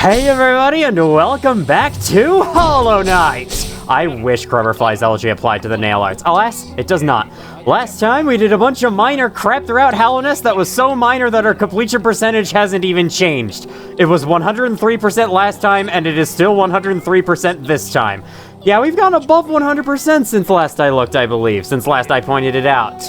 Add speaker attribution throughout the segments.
Speaker 1: Hey everybody, and welcome back to Hollow Knight! I wish Grubberfly's elegy applied to the nail arts. Alas, it does not. Last time, we did a bunch of minor crap throughout Hallowness that was so minor that our completion percentage hasn't even changed. It was 103% last time, and it is still 103% this time. Yeah, we've gone above 100% since last I looked, I believe, since last I pointed it out.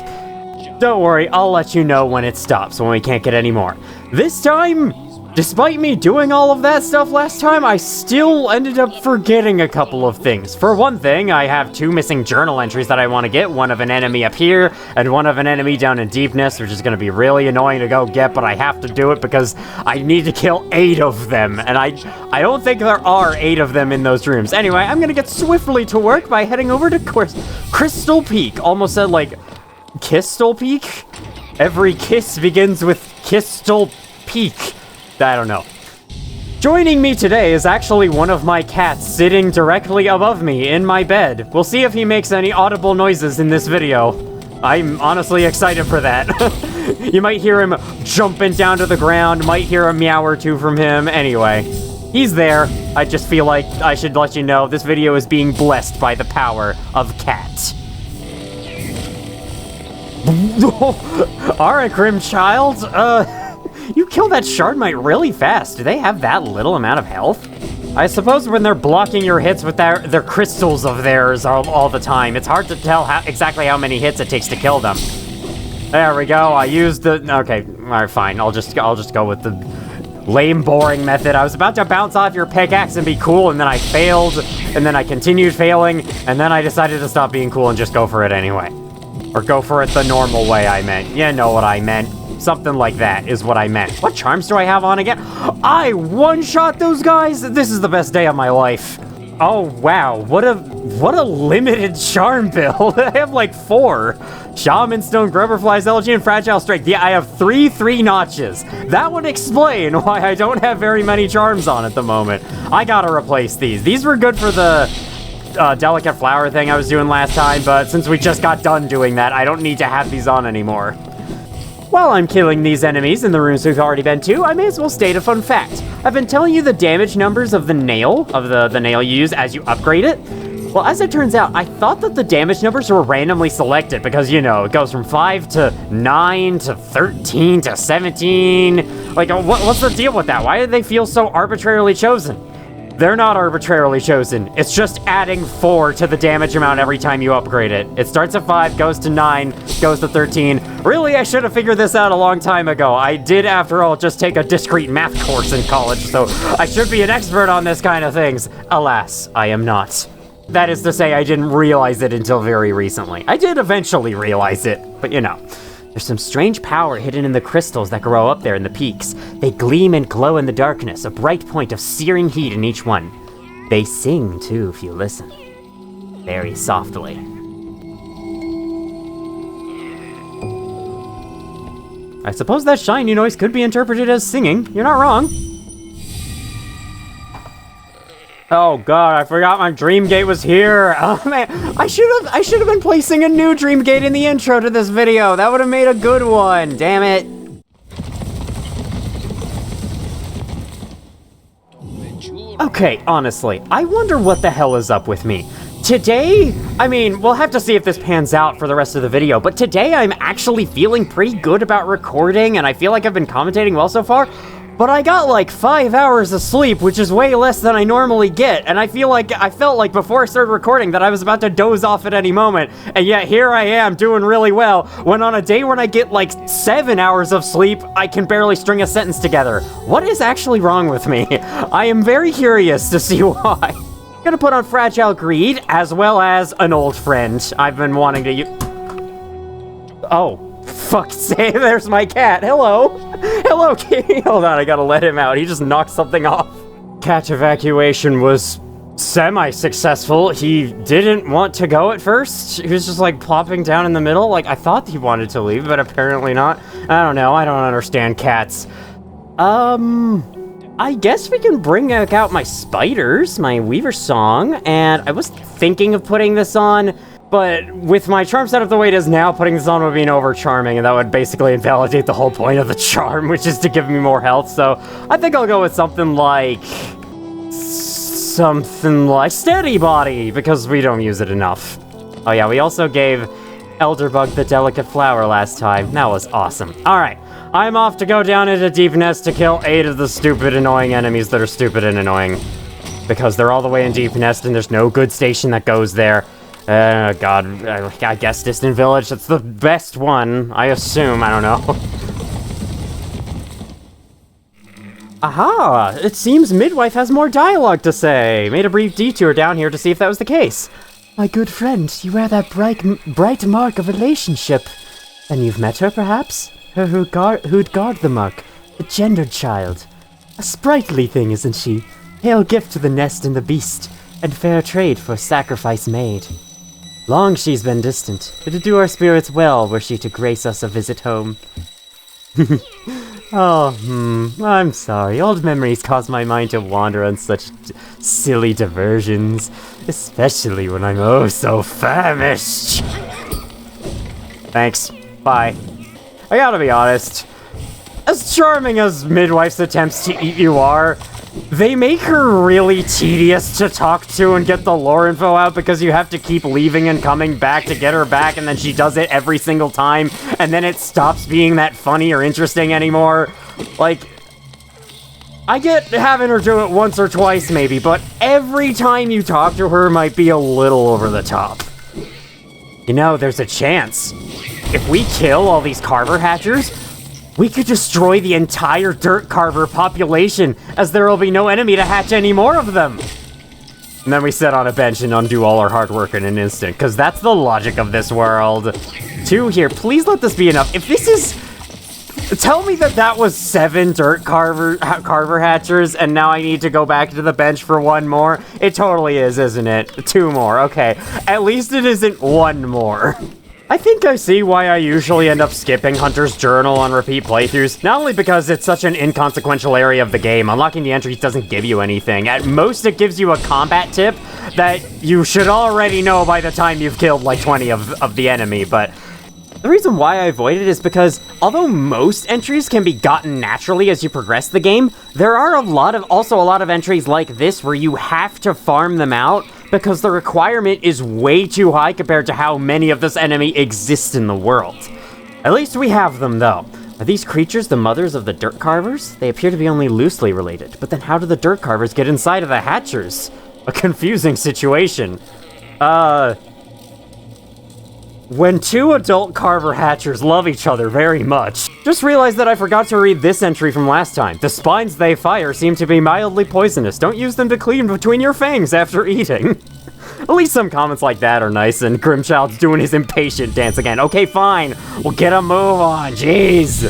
Speaker 1: Don't worry, I'll let you know when it stops, when we can't get any more. This time, despite me doing all of that stuff last time, I still ended up forgetting a couple of things. For one thing, I have 2 missing journal entries that I want to get, one of an enemy up here, and one of an enemy down in Deepness, which is going to be really annoying to go get, but I have to do it because I need to kill 8 of them, and I don't think there are 8 of them in those rooms. Anyway, I'm going to get swiftly to work by heading over to Crystal Peak. Almost said, like, Kistal Peak? Every kiss begins with Kistal Peak. I don't know. Joining me today is actually one of my cats sitting directly above me in my bed. We'll see if he makes any audible noises in this video. I'm honestly excited for that. You might hear him jumping down to the ground, might hear a meow or 2 from him. Anyway, he's there. I just feel like I should let you know this video is being blessed by the power of cat. Alright, Grim Child, you kill that Shardmite really fast. Do they have that little amount of health? I suppose when they're blocking your hits with their crystals of theirs all the time, it's hard to tell exactly how many hits it takes to kill them. There we go, I used the... Okay, alright, fine. I'll just go with the lame, boring method. I was about to bounce off your pickaxe and be cool, and then I failed, and then I continued failing, and then I decided to stop being cool and just go for it anyway. Or go for it the normal way, I meant. You know what I meant. Something like that is what I meant. What charms do I have on again? I one-shot those guys? This is the best day of my life. Oh, wow. What a limited charm build. I have like 4. Shaman Stone, Grubberfly's Elegy, and Fragile Strength. Yeah, I have 3 notches. That would explain why I don't have very many charms on at the moment. I gotta replace these. These were good for the delicate flower thing I was doing last time, but since we just got done doing that, I don't need to have these on anymore. While I'm killing these enemies in the rooms we've already been to, I may as well state a fun fact. I've been telling you the damage numbers of the nail, the nail you use as you upgrade it. Well, as it turns out, I thought that the damage numbers were randomly selected because, you know, it goes from 5 to 9 to 13 to 17. Like, what's the deal with that? Why do they feel so arbitrarily chosen? They're not arbitrarily chosen. It's just adding 4 to the damage amount every time you upgrade it. It starts at 5, goes to 9, goes to 13. Really, I should have figured this out a long time ago. I did, after all, just take a discrete math course in college, so I should be an expert on this kind of things. Alas, I am not. That is to say, I didn't realize it until very recently. I did eventually realize it, but you know. There's some strange power hidden in the crystals that grow up there in the peaks. They gleam and glow in the darkness, a bright point of searing heat in each one. They sing, too, if you listen. Very softly. I suppose that shiny noise could be interpreted as singing. You're not wrong. Oh god, I forgot my dream gate was here. Oh man, I should have been placing a new dream gate in the intro to this video. That would have made a good one. Damn it. Okay, honestly, I wonder what the hell is up with me. Today, I mean, we'll have to see if this pans out for the rest of the video, but today I'm actually feeling pretty good about recording, and I feel like I've been commentating well so far. But I got like 5 hours of sleep, which is way less than I normally get, and I felt like before I started recording that I was about to doze off at any moment, and yet here I am doing really well, when on a day when I get like 7 hours of sleep, I can barely string a sentence together. What is actually wrong with me? I am very curious to see why. I'm gonna put on Fragile Greed, as well as an old friend. I've been wanting to Oh. Fuck's sake, there's my cat. Hello. Hello, kitty. Hold on, I gotta let him out. He just knocked something off. Cat evacuation was semi-successful. He didn't want to go at first. He was just like plopping down in the middle. Like, I thought he wanted to leave, but apparently not. I don't know. I don't understand cats. I guess we can bring out my spiders, my Weaver song, and I was thinking of putting this on, But with my charm set up the way it is now, putting this on would be an over-charming, and that would basically invalidate the whole point of the charm, which is to give me more health, so I think I'll go with something like Steady Body, because we don't use it enough. Oh yeah, we also gave Elderbug the delicate flower last time. That was awesome. Alright, I'm off to go down into Deep Nest to kill 8 of the stupid, annoying enemies that are stupid and annoying. Because they're all the way in Deep Nest, and there's no good station that goes there. God, I guess Distant Village, that's the best one, I assume, I don't know. Aha! It seems Midwife has more dialogue to say. Made a brief detour down here to see if that was the case. My good friend, you wear that bright mark of relationship. And you've met her, perhaps? Her who'd guard the mark, the gendered child. A sprightly thing, isn't she? Hail gift to the nest and the beast, and fair trade for sacrifice made. Long she's been distant. It'd do our spirits well were she to grace us a visit home. I'm sorry. Old memories cause my mind to wander on such silly diversions, especially when I'm oh so famished. Thanks. Bye. I gotta be honest. As charming as Midwife's attempts to eat you are, they make her really tedious to talk to and get the lore info out because you have to keep leaving and coming back to get her back, and then she does it every single time, and then it stops being that funny or interesting anymore. Like, I get having her do it once or twice maybe, but every time you talk to her might be a little over the top. You know, there's a chance. If we kill all these Carver Hatchers, we could destroy the entire Dirt Carver population, as there will be no enemy to hatch any more of them. And then we sit on a bench and undo all our hard work in an instant, because that's the logic of this world. 2 here, please let this be enough. If this is... Tell me that was 7 Dirt Carver Hatchers, and now I need to go back to the bench for 1 more. It totally is, isn't it? 2 more, okay. At least it isn't 1 more. I think I see why I usually end up skipping Hunter's Journal on repeat playthroughs, not only because it's such an inconsequential area of the game, unlocking the entries doesn't give you anything. At most, it gives you a combat tip that you should already know by the time you've killed like 20 of the enemy, but the reason why I avoid it is because, although most entries can be gotten naturally as you progress the game, there are also a lot of entries like this where you have to farm them out, because the requirement is way too high compared to how many of this enemy exist in the world. At least we have them, though. Are these creatures the mothers of the Dirt Carvers? They appear to be only loosely related, but then how do the Dirt Carvers get inside of the Hatchers? A confusing situation. When 2 adult Carver Hatchers love each other very much. Just realized that I forgot to read this entry from last time. The spines they fire seem to be mildly poisonous. Don't use them to clean between your fangs after eating. At least some comments like that are nice, and Grimchild's doing his impatient dance again. Okay, fine. We'll get a move on. Jeez.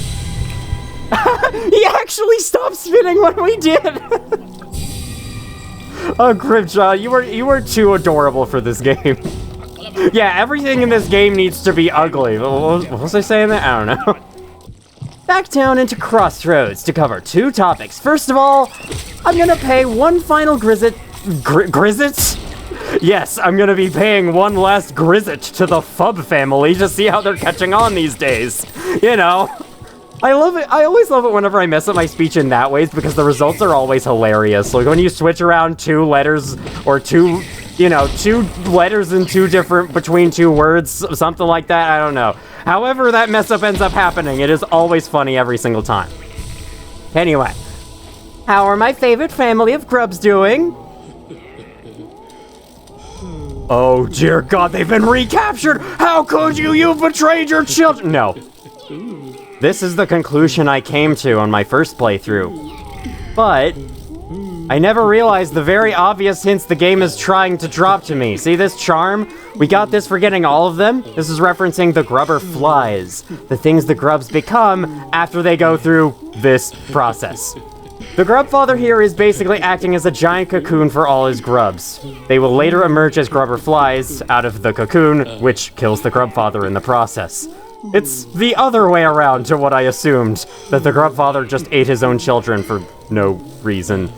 Speaker 1: He actually stopped spinning when we did. Oh, Grimchild, you were too adorable for this game. Yeah, everything in this game needs to be ugly. What was I saying there? I don't know. Back down into Crossroads to cover 2 topics. First of all, I'm gonna pay one final Grizzit? Yes, I'm gonna be paying one last Grizzit to the Fub family to see how they're catching on these days. You know. I love it. I always love it whenever I mess up my speech in that ways because the results are always hilarious. Like when you switch around 2 letters or 2 letters in between 2 words, something like that, I don't know. However that mess up ends up happening, it is always funny every single time. Anyway, how are my favorite family of grubs doing? Oh dear God, they've been recaptured! How could you? You betrayed your children! No. This is the conclusion I came to on my first playthrough. But I never realized the very obvious hints the game is trying to drop to me. See this charm? We got this for getting all of them. This is referencing the grubber flies, the things the grubs become after they go through this process. The grub father here is basically acting as a giant cocoon for all his grubs. They will later emerge as grubber flies out of the cocoon, which kills the grub father in the process. It's the other way around to what I assumed, that the grub father just ate his own children for no reason.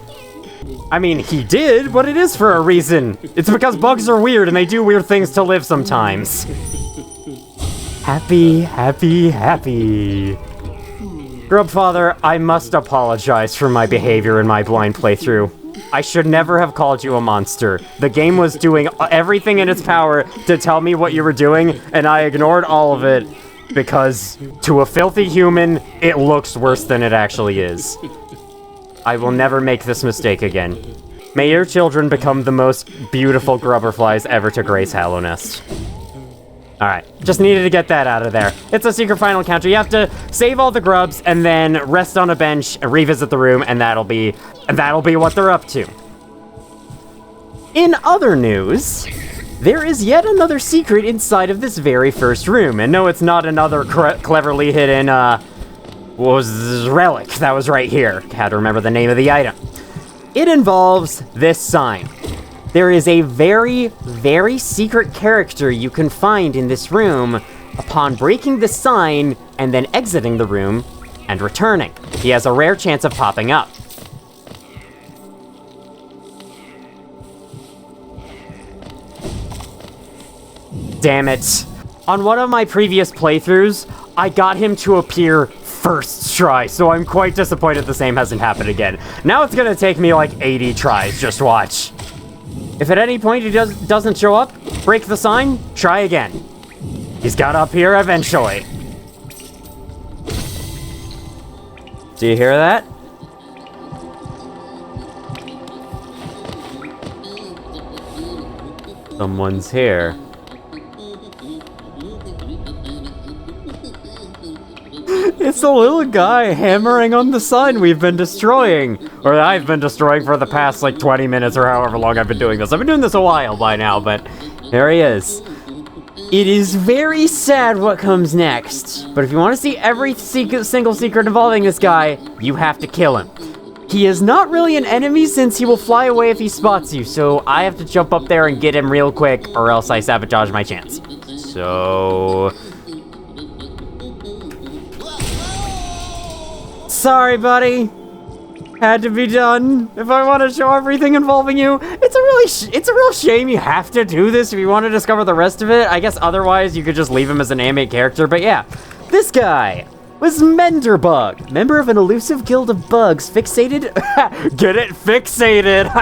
Speaker 1: I mean, he did, but it is for a reason. It's because bugs are weird and they do weird things to live sometimes. Happy, happy, happy. Grubfather, I must apologize for my behavior in my blind playthrough. I should never have called you a monster. The game was doing everything in its power to tell me what you were doing, and I ignored all of it because, to a filthy human, it looks worse than it actually is. I will never make this mistake again. May your children become the most beautiful grubberflies ever to grace Hallownest. Alright, just needed to get that out of there. It's a secret final encounter. You have to save all the grubs and then rest on a bench and revisit the room, and that'll be what they're up to. In other news, there is yet another secret inside of this very first room. And no, it's not another cleverly hidden, relic that was right here. Had to remember the name of the item. It involves this sign. There is a very, very secret character you can find in this room upon breaking the sign and then exiting the room and returning. He has a rare chance of popping up. Damn it. On one of my previous playthroughs, I got him to appear first try, so I'm quite disappointed the same hasn't happened again. Now it's gonna take me like 80 tries, just watch. If at any point he doesn't show up, break the sign, try again. He's got up here eventually. Do you hear that? Someone's here. It's the little guy hammering on the sign we've been destroying. Or I've been destroying for the past, like, 20 minutes or however long I've been doing this. I've been doing this a while by now, but there he is. It is very sad what comes next. But if you want to see every single secret involving this guy, you have to kill him. He is not really an enemy since he will fly away if he spots you, so I have to jump up there and get him real quick, or else I sabotage my chance. So... sorry, buddy. Had to be done. If I want to show everything involving you, it's a real shame you have to do this if you want to discover the rest of it. I guess otherwise you could just leave him as an animate character, but yeah. This guy was Menderbug, member of an elusive guild of bugs fixated, get it, fixated,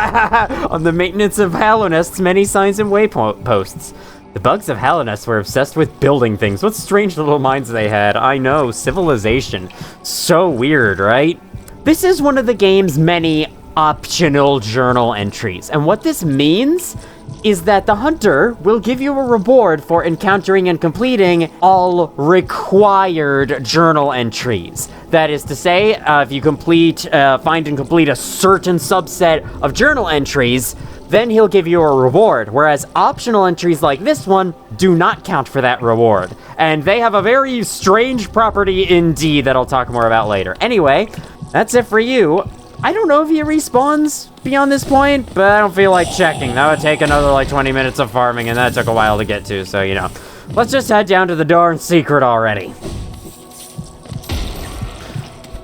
Speaker 1: on the maintenance of Hallownest's many signs and wayposts. The bugs of Hallownest were obsessed with building things. What strange little minds they had. I know, civilization. So weird, right? This is one of the game's many optional journal entries. And what this means is that the hunter will give you a reward for encountering and completing all required journal entries. That is to say, if you find and complete a certain subset of journal entries, then he'll give you a reward, whereas optional entries like this one do not count for that reward. And they have a very strange property indeed that I'll talk more about later. Anyway, that's it for you. I don't know if he respawns beyond this point, but I don't feel like checking. That would take another like 20 minutes of farming, and that took a while to get to, so you know. Let's just head down to the darn secret already.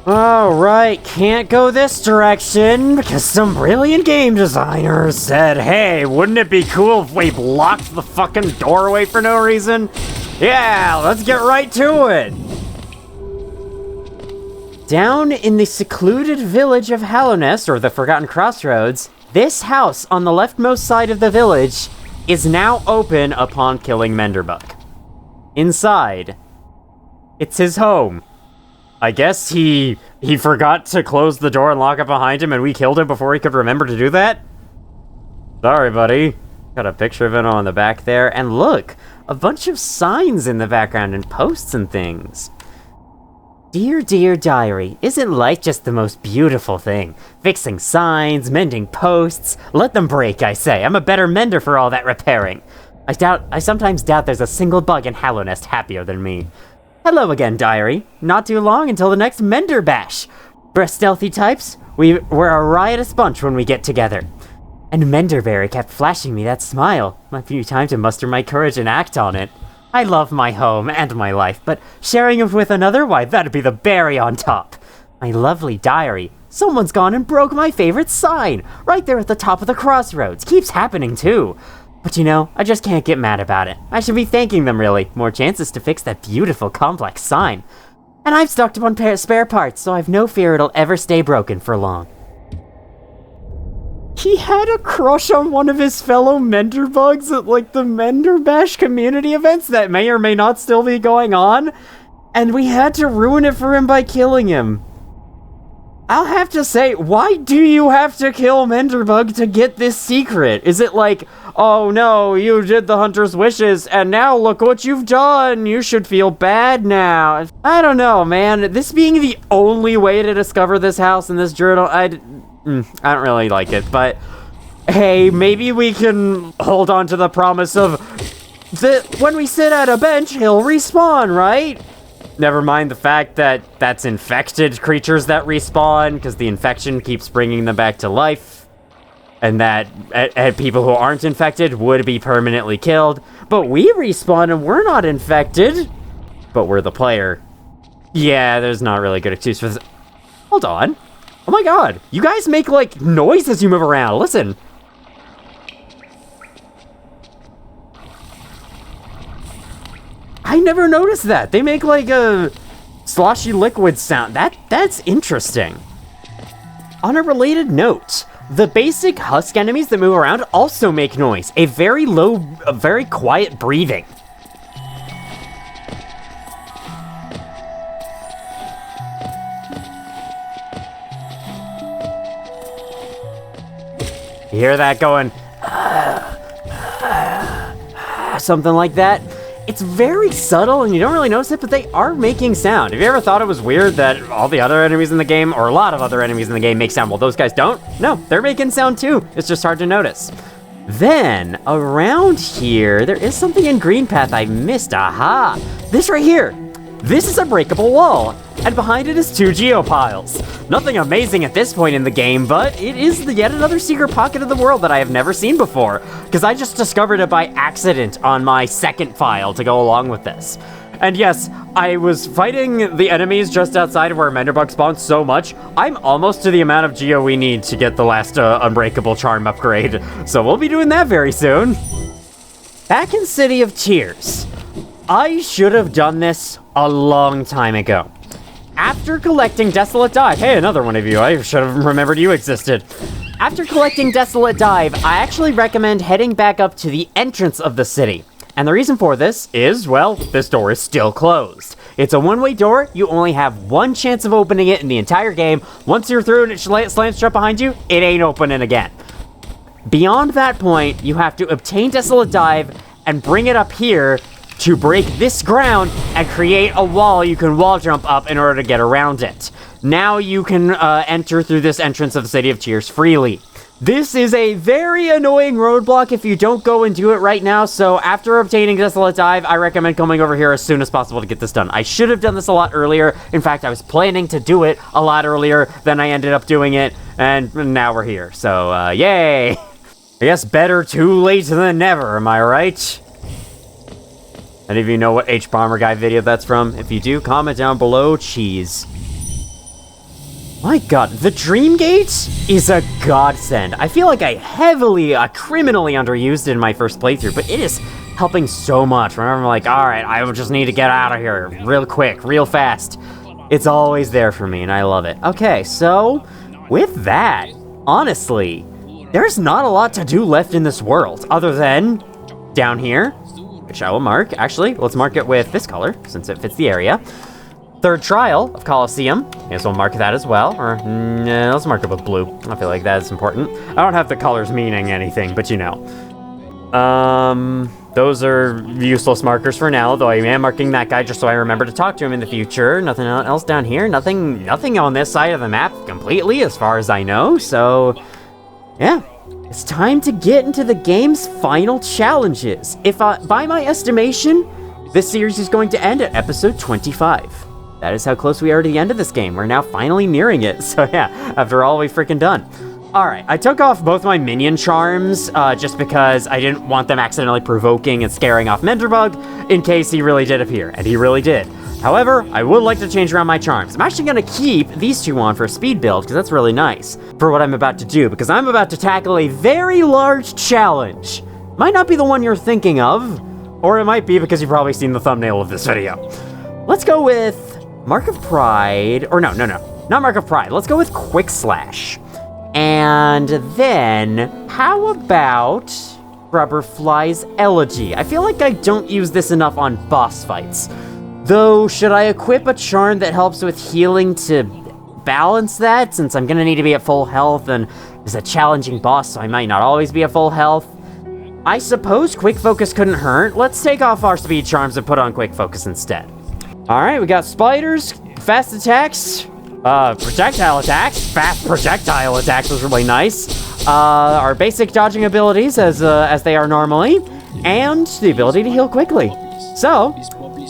Speaker 1: Alright, can't go this direction because some brilliant game designers said, hey, wouldn't it be cool if we blocked the fucking doorway for no reason? Yeah, let's get right to it! Down in the secluded village of Hallownest, or the Forgotten Crossroads, this house on the leftmost side of the village is now open upon killing Menderbug. Inside, it's his home. I guess he forgot to close the door and lock it behind him, and we killed him before he could remember to do that? Sorry, buddy. Got a picture of it on the back there, and look, a bunch of signs in the background and posts and things. Dear, dear diary, isn't life just the most beautiful thing? Fixing signs, mending posts, let them break, I say. I'm a better mender for all that repairing. I sometimes doubt there's a single bug in Hallownest happier than me. Hello again, diary. Not too long until the next Mender Bash. For stealthy types, we're a riotous bunch when we get together. And Menderberry kept flashing me that smile. A few times to muster my courage and act on it. I love my home and my life, but sharing it with another, why, that'd be the berry on top. My lovely diary. Someone's gone and broke my favorite sign, right there at the top of the crossroads. Keeps happening too. But you know, I just can't get mad about it. I should be thanking them really. More chances to fix that beautiful complex sign. And I've stocked up on spare parts, so I've no fear it'll ever stay broken for long. He had a crush on one of his fellow Menderbugs at like the Menderbash community events that may or may not still be going on. And we had to ruin it for him by killing him. I'll have to say, why do you have to kill Menderbug to get this secret? Is it like, oh no, you did the hunter's wishes, and now look what you've done, you should feel bad now? I don't know, man. This being the only way to discover this house in this journal, I don't really like it, but hey, maybe we can hold on to the promise of that when we sit at a bench, he'll respawn, right? Never mind the fact that that's infected creatures that respawn, because the infection keeps bringing them back to life, and that people who aren't infected would be permanently killed. But we respawn and we're not infected, but we're the player. Yeah, there's not really good excuse for this. Hold on. Oh my god, you guys make like noise as you move around. Listen. I never noticed that. They make like a sloshy liquid sound. That's interesting. On a related note, the basic husk enemies that move around also make noise. A very low, a very quiet breathing. You hear that going, something like that? It's very subtle and you don't really notice it, but they are making sound. Have you ever thought it was weird that all the other enemies in the game, or a lot of other enemies in the game, make sound while those guys don't? No, they're making sound too. It's just hard to notice. Then, around here, there is something in Green Path I missed. Aha! This right here. This is a breakable wall, and behind it is 2 geopiles. Nothing amazing at this point in the game, but it is yet another secret pocket of the world that I have never seen before, because I just discovered it by accident on my second file to go along with this. And yes, I was fighting the enemies just outside of where Menderbug spawns so much, I'm almost to the amount of geo we need to get the last Unbreakable Charm upgrade, so we'll be doing that very soon. Back in City of Tears, I should have done this a long time ago. After collecting Desolate Dive, hey, another one of you, I should have remembered you existed. After collecting Desolate Dive, I actually recommend heading back up to the entrance of the city. And the reason for this is, well, this door is still closed. It's a one-way door, you only have one chance of opening it in the entire game. Once you're through and it slams shut behind you, it ain't opening again. Beyond that point, you have to obtain Desolate Dive and bring it up here to break this ground and create a wall you can wall jump up in order to get around it. Now you can enter through this entrance of the City of Tears freely. This is a very annoying roadblock if you don't go and do it right now, so after obtaining Desolate Dive, I recommend coming over here as soon as possible to get this done. I should have done this a lot earlier. In fact, I was planning to do it a lot earlier than I ended up doing it, and now we're here, so yay! I guess better too late than never, am I right? Any of you know what H-Bomber Guy video that's from? If you do, comment down below, cheese. My god, the Dream Gate is a godsend. I feel like I criminally underused it in my first playthrough, but it is helping so much. Whenever I'm like, alright, I just need to get out of here real quick, real fast. It's always there for me, and I love it. Okay, so, with that, honestly, there's not a lot to do left in this world, other than down here, which I will mark. Actually, let's mark it with this color, since it fits the area. Third trial of Colosseum. Yes, we'll mark that as well. Or, let's mark it with blue. I feel like that is important. I don't have the colors meaning anything, but you know. Those are useless markers for now, though I am marking that guy just so I remember to talk to him in the future. Nothing else down here. Nothing on this side of the map completely, as far as I know. So, yeah. It's time to get into the game's final challenges. By my estimation, this series is going to end at episode 25. That is how close we are to the end of this game. We're now finally nearing it. So yeah, after all we've freaking done. Alright, I took off both my minion charms, just because I didn't want them accidentally provoking and scaring off Menderbug, in case he really did appear, and he really did. However, I would like to change around my charms. I'm actually gonna keep these two on for a speed build, because that's really nice for what I'm about to do, because I'm about to tackle a very large challenge. Might not be the one you're thinking of, or it might be because you've probably seen the thumbnail of this video. Let's go with Mark of Pride, or no, not Mark of Pride. Let's go with Quick Slash. And then, how about Rubberfly's Elegy? I feel like I don't use this enough on boss fights. Though, should I equip a charm that helps with healing to balance that, since I'm gonna need to be at full health, and it's a challenging boss, so I might not always be at full health? I suppose Quick Focus couldn't hurt. Let's take off our speed charms and put on Quick Focus instead. Alright, we got spiders, fast attacks, projectile attacks. Fast projectile attacks was really nice. Our basic dodging abilities as they are normally, and the ability to heal quickly. So,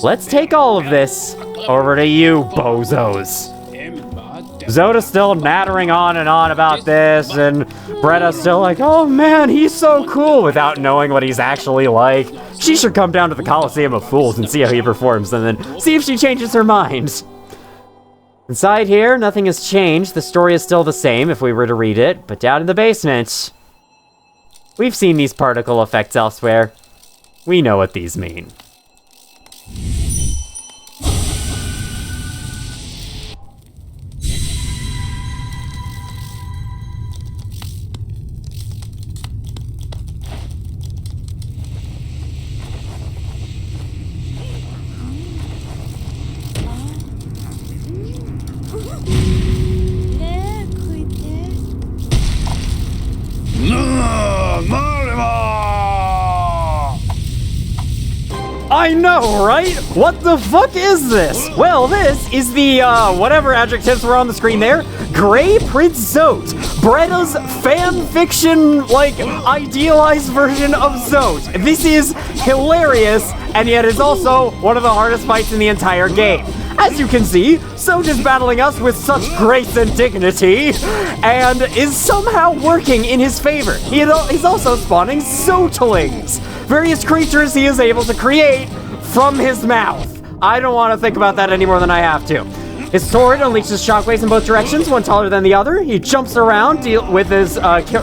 Speaker 1: let's take all of this over to you, bozos. Zote's still nattering on and on about this, and Bretta's still like, oh man, he's so cool, without knowing what he's actually like. She should come down to the Coliseum of Fools and see how he performs, and then see if she changes her mind. Inside here, nothing has changed. The story is still the same if we were to read it, but down in the basement, we've seen these particle effects elsewhere. We know what these mean. I know, right? What the fuck is this? Well, this is the, whatever adjectives were on the screen there, Grey Prince Zote, Bretta's fan fiction, like, idealized version of Zote. This is hilarious, and yet is also one of the hardest fights in the entire game. As you can see, Zote is battling us with such grace and dignity, and is somehow working in his favor. He's also spawning Zotelings, various creatures he is able to create from his mouth. I don't want to think about that any more than I have to. His sword unleashes shockwaves in both directions, one taller than the other. He jumps around, with his,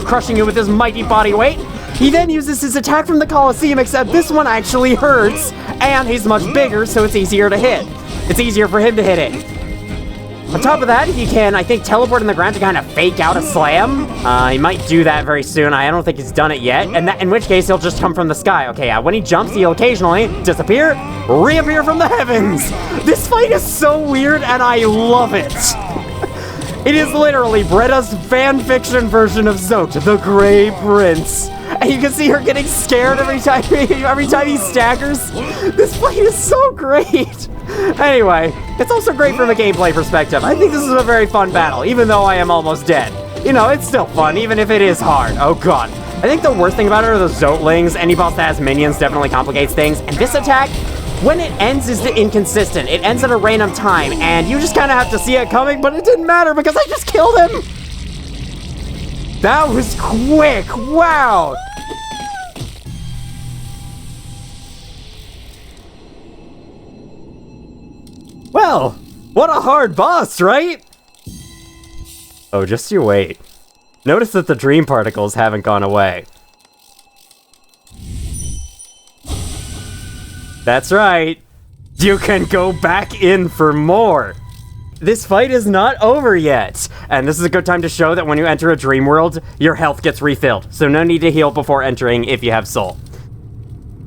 Speaker 1: crushing you with his mighty body weight. He then uses his attack from the Coliseum, except this one actually hurts, and he's much bigger, so it's easier to hit. It's easier for him to hit it. On top of that, he can, I think, teleport in the ground to kind of fake out a slam. He might do that very soon. I don't think he's done it yet. And in which case, he'll just come from the sky. Okay, when he jumps, he'll occasionally disappear, reappear from the heavens. This fight is so weird, and I love it. It is literally Bretta's fanfiction version of Zote, the Grey Prince. And you can see her getting scared every time he staggers. This fight is so great. Anyway, it's also great from a gameplay perspective. I think this is a very fun battle, even though I am almost dead. You know, it's still fun, even if it is hard. Oh god. I think the worst thing about it are the Zotelings. Any boss that has minions definitely complicates things. And this attack, when it ends, is inconsistent. It ends at a random time, and you just kind of have to see it coming, but it didn't matter because I just killed him! That was quick! Wow! Well, what a hard boss, right? Oh, just you wait. Notice that the dream particles haven't gone away. That's right. You can go back in for more. This fight is not over yet. And this is a good time to show that when you enter a dream world, your health gets refilled. So no need to heal before entering if you have soul.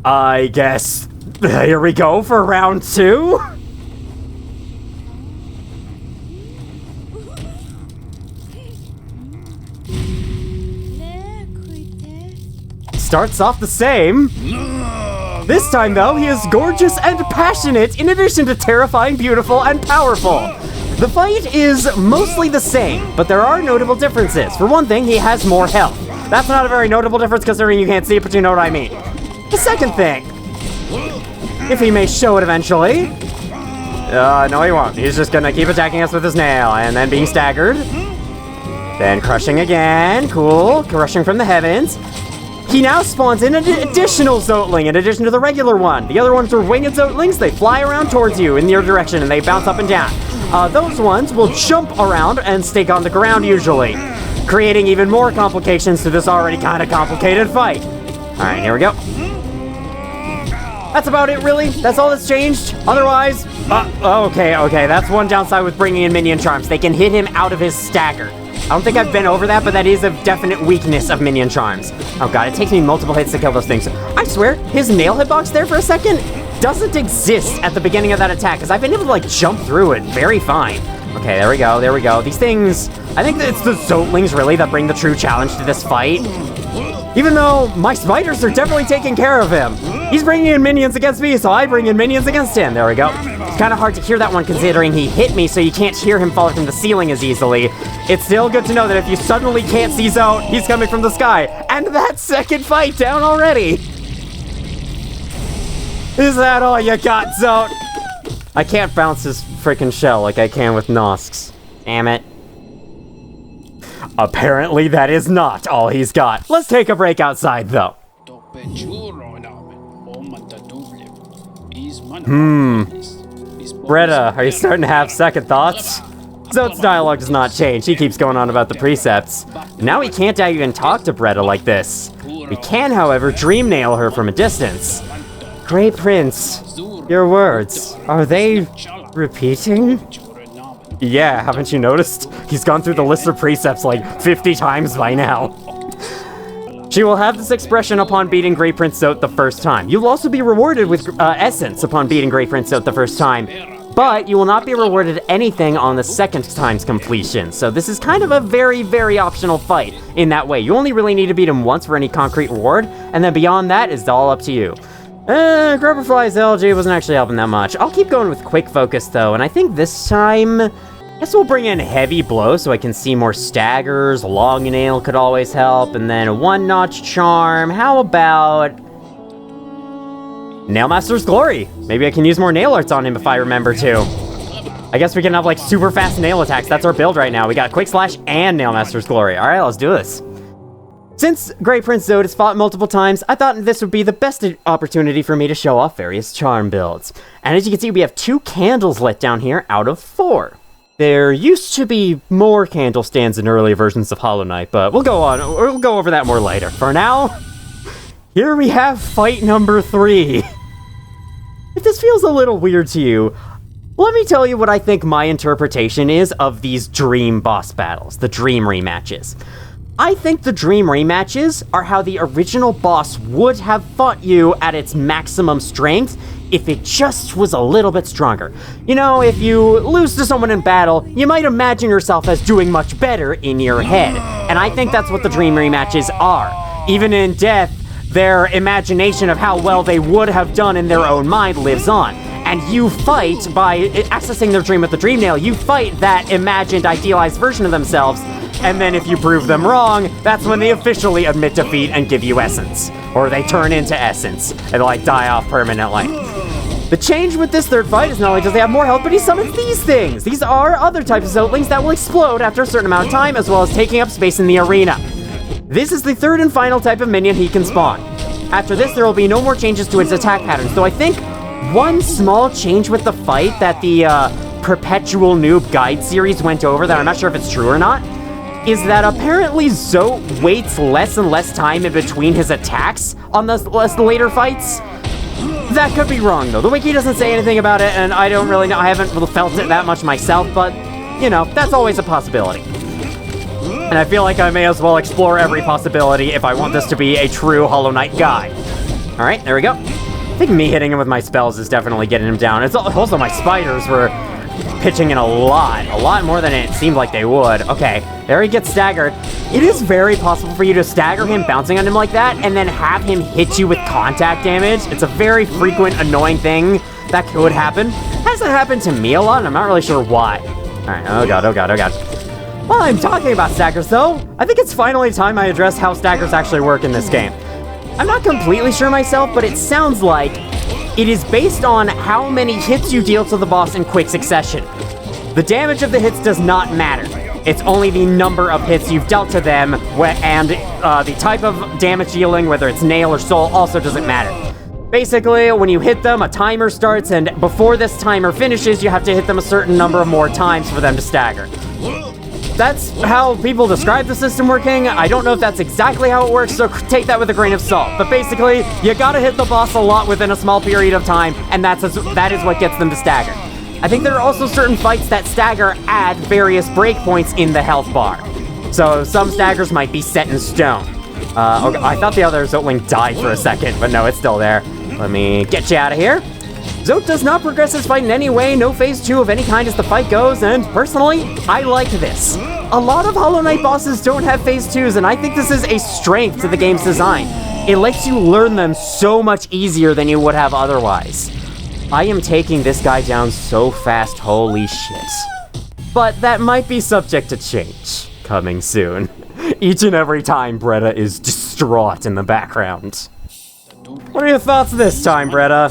Speaker 1: I guess here we go for round 2. Starts off the same. This time, though, he is gorgeous and passionate, in addition to terrifying, beautiful, and powerful. The fight is mostly the same, but there are notable differences. For one thing, he has more health. That's not a very notable difference considering you can't see it, but you know what I mean. The second thing, if he may show it eventually. No he won't. He's just gonna keep attacking us with his nail, and then being staggered. Then crushing again. Cool. Crushing from the heavens. he now spawns in an additional Zoteling in addition to the regular one. The other ones are winged Zotelings. They fly around towards you in your direction and they bounce up and down. Those ones will jump around and stick on the ground usually, creating even more complications to this already kind of complicated fight. All right, here we go. That's about it, really. That's all that's changed. Otherwise, okay. That's one downside with bringing in minion charms. They can hit him out of his stagger. I don't think I've been over that, but that is a definite weakness of minion charms. Oh god, it takes me multiple hits to kill those things. I swear, his nail hitbox there for a second doesn't exist at the beginning of that attack, because I've been able to, like, jump through it very fine. Okay, there we go. These things, I think that it's the Zotelings, really, that bring the true challenge to this fight. Even though my spiders are definitely taking care of him. He's bringing in minions against me, so I bring in minions against him. There we go. It's kind of hard to hear that one considering he hit me, so you can't hear him falling from the ceiling as easily. It's still good to know that if you suddenly can't see Zote, he's coming from the sky. And that second fight down already. Is that all you got, Zote? I can't bounce his freaking shell like I can with Nosks. Damn it. Apparently that is not all he's got. Let's take a break outside, though. Bretta, are you starting to have second thoughts? Zote's dialogue does not change. He keeps going on about the precepts. Now he can't even talk to Bretta like this. We can, however, dream nail her from a distance. Grey Prince, your words, are they repeating? Yeah, haven't you noticed? He's gone through the list of precepts like 50 times by now. She will have this expression upon beating Grey Prince Zote the first time. You'll also be rewarded with essence upon beating Grey Prince Zote the first time, but you will not be rewarded anything on the second time's completion. So this is kind of a very, very optional fight in that way. You only really need to beat him once for any concrete reward, and then beyond that is all up to you. Grubberfly's LG wasn't actually helping that much. I'll keep going with quick focus though, and I think this time, I guess we'll bring in heavy blow so I can see more staggers. Long nail could always help, and then a one-notch charm. How about Nailmaster's Glory? Maybe I can use more nail arts on him if I remember to. I guess we can have like super fast nail attacks. That's our build right now. We got Quick Slash and Nailmaster's Glory. All right, let's do this. Since Grey Prince Zote has fought multiple times, I thought this would be the best opportunity for me to show off various charm builds. And as you can see, we have 2 candles lit down here out of 4. There used to be more candle stands in earlier versions of Hollow Knight, but we'll go over that more later. For now, here we have fight number 3. If this feels a little weird to you, let me tell you what I think my interpretation is of these dream boss battles, the dream rematches. I think the dream rematches are how the original boss would have fought you at its maximum strength if it just was a little bit stronger. You know, if you lose to someone in battle, you might imagine yourself as doing much better in your head. And I think that's what the dream rematches are. Even in death, their imagination of how well they would have done in their own mind lives on. And you fight by accessing their dream with the dream nail. You fight that imagined, idealized version of themselves. And then if you prove them wrong, that's when they officially admit defeat and give you essence. Or they turn into essence and like die off permanently. The change with this third fight is not only does he have more health, but he summons these things. These are other types of Zotelings that will explode after a certain amount of time, as well as taking up space in the arena. This is the third and final type of minion he can spawn. After this, there will be no more changes to its attack patterns, though I think one small change with the fight that the Perpetual Noob Guide series went over that I'm not sure if it's true or not, is that apparently Zote waits less and less time in between his attacks on the later fights. That could be wrong, though. The wiki doesn't say anything about it, and I don't really know. I haven't felt it that much myself, but, you know, that's always a possibility. And I feel like I may as well explore every possibility if I want this to be a true Hollow Knight guide. All right, there we go. I think me hitting him with my spells is definitely getting him down. It's also my spiders were pitching in a lot more than it seemed like they would. Okay, there he gets staggered. It is very possible for you to stagger him, bouncing on him like that, and then have him hit you with contact damage. It's a very frequent, annoying thing that could happen. Hasn't happened to me a lot, and I'm not really sure why. All right, oh god. While I'm talking about staggers, though, I think it's finally time I address how staggers actually work in this game. I'm not completely sure myself, but it sounds like it is based on how many hits you deal to the boss in quick succession. The damage of the hits does not matter. It's only the number of hits you've dealt to them, and the type of damage dealing, whether it's nail or soul, also doesn't matter. Basically, when you hit them, a timer starts, and before this timer finishes, you have to hit them a certain number of more times for them to stagger. That's how people describe the system working. I don't know if that's exactly how it works, so take that with a grain of salt. But basically, you gotta hit the boss a lot within a small period of time, and that is what gets them to stagger. I think there are also certain fights that stagger at various breakpoints in the health bar. So some staggers might be set in stone. Okay, I thought the other Zotling died for a second, but no, it's still there. Let me get you out of here. Zote does not progress his fight in any way, no phase 2 of any kind as the fight goes, and personally, I like this. A lot of Hollow Knight bosses don't have phase 2s, and I think this is a strength to the game's design. It lets you learn them so much easier than you would have otherwise. I am taking this guy down so fast, holy shit. But that might be subject to change. Coming soon. Each and every time Bretta is distraught in the background. What are your thoughts this time, Bretta?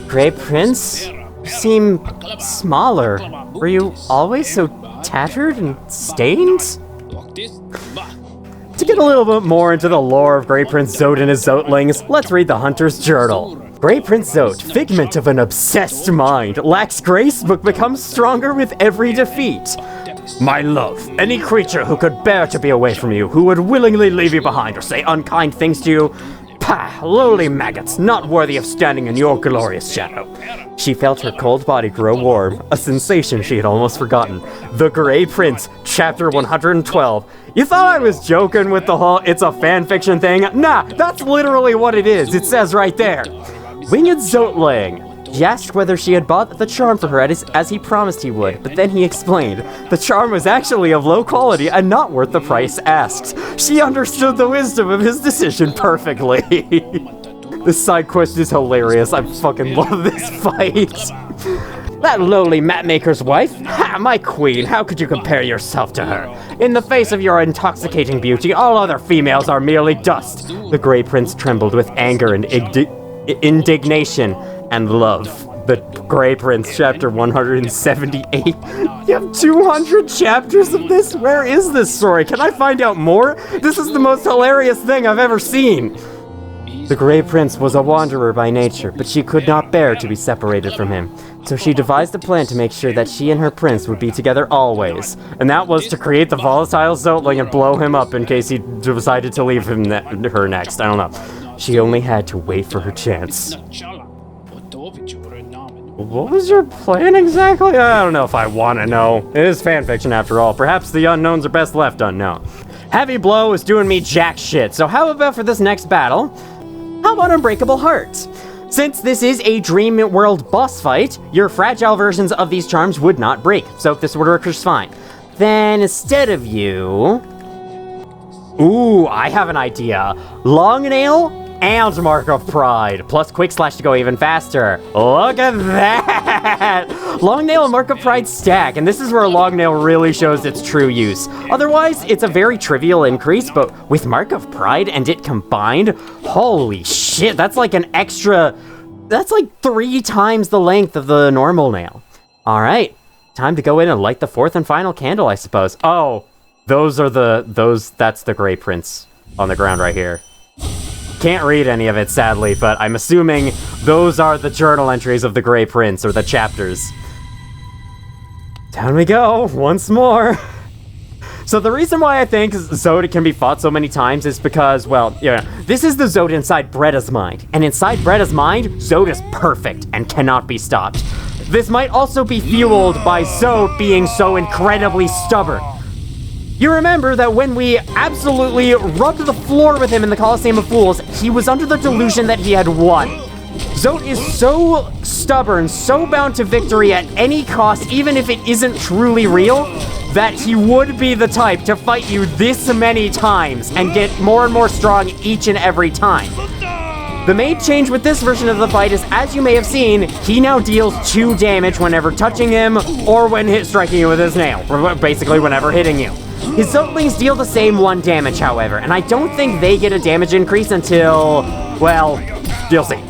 Speaker 1: Grey Prince? You seem smaller. Were you always so tattered and stained? To get a little bit more into the lore of Grey Prince Zote and his Zotelings, let's read the Hunter's Journal. Grey Prince Zote, figment of an obsessed mind, lacks grace but becomes stronger with every defeat. My love, any creature who could bear to be away from you, who would willingly leave you behind or say unkind things to you, pah, lowly maggots, not worthy of standing in your glorious shadow. She felt her cold body grow warm, a sensation she had almost forgotten. The Grey Prince, chapter 112. You thought I was joking with the whole it's a fanfiction thing? Nah, that's literally what it is. It says right there. Winged Zoteling. He asked whether she had bought the charm for her as he promised he would, but then he explained. The charm was actually of low quality and not worth the price asked. She understood the wisdom of his decision perfectly. This side quest is hilarious. I fucking love this fight. That lowly mapmaker's wife? Ha, my queen, how could you compare yourself to her? In the face of your intoxicating beauty, all other females are merely dust. The Grey Prince trembled with anger and indignation and love. The Grey Prince, chapter 178. You have 200 chapters of this? Where is this story? Can I find out more? This is the most hilarious thing I've ever seen. The Grey Prince was a wanderer by nature, but she could not bear to be separated from him. So she devised a plan to make sure that she and her prince would be together always. And that was to create the volatile Zoteling and blow him up in case he decided to leave him her next. I don't know. She only had to wait for her chance. What was your plan exactly? I don't know if I want to know. It is fanfiction after all. Perhaps the unknowns are best left unknown. Heavy Blow is doing me jack shit, so how about for this next battle? How about Unbreakable Heart? Since this is a Dream World boss fight, your fragile versions of these charms would not break, so this would work just fine. Then instead of you... Ooh, I have an idea. Long Nail and Mark of Pride, plus Quick Slash to go even faster. Look at that! Long Nail and Mark of Pride stack, and this is where Long Nail really shows its true use. Otherwise, it's a very trivial increase, but with Mark of Pride and it combined, holy shit, that's like an extra... That's like 3 times the length of the normal nail. Alright, time to go in and light the 4th and final candle, I suppose. Oh, that's the Grey Prince on the ground right here. Can't read any of it, sadly, but I'm assuming those are the journal entries of the Grey Prince, or the chapters. Down we go, once more. So the reason why I think Zote can be fought so many times is because, well, yeah, this is the Zote inside Bretta's mind. And inside Bretta's mind, Zote is perfect and cannot be stopped. This might also be fueled by Zote being so incredibly stubborn. You remember that when we absolutely rubbed the floor with him in the Coliseum of Fools, he was under the delusion that he had won. Zote is so stubborn, so bound to victory at any cost, even if it isn't truly real, that he would be the type to fight you this many times and get more and more strong each and every time. The main change with this version of the fight is, as you may have seen, he now deals 2 damage whenever touching him or when striking you with his nail, or basically whenever hitting you. His Zotelings deal the same 1 damage, however, and I don't think they get a damage increase until, well, you'll see.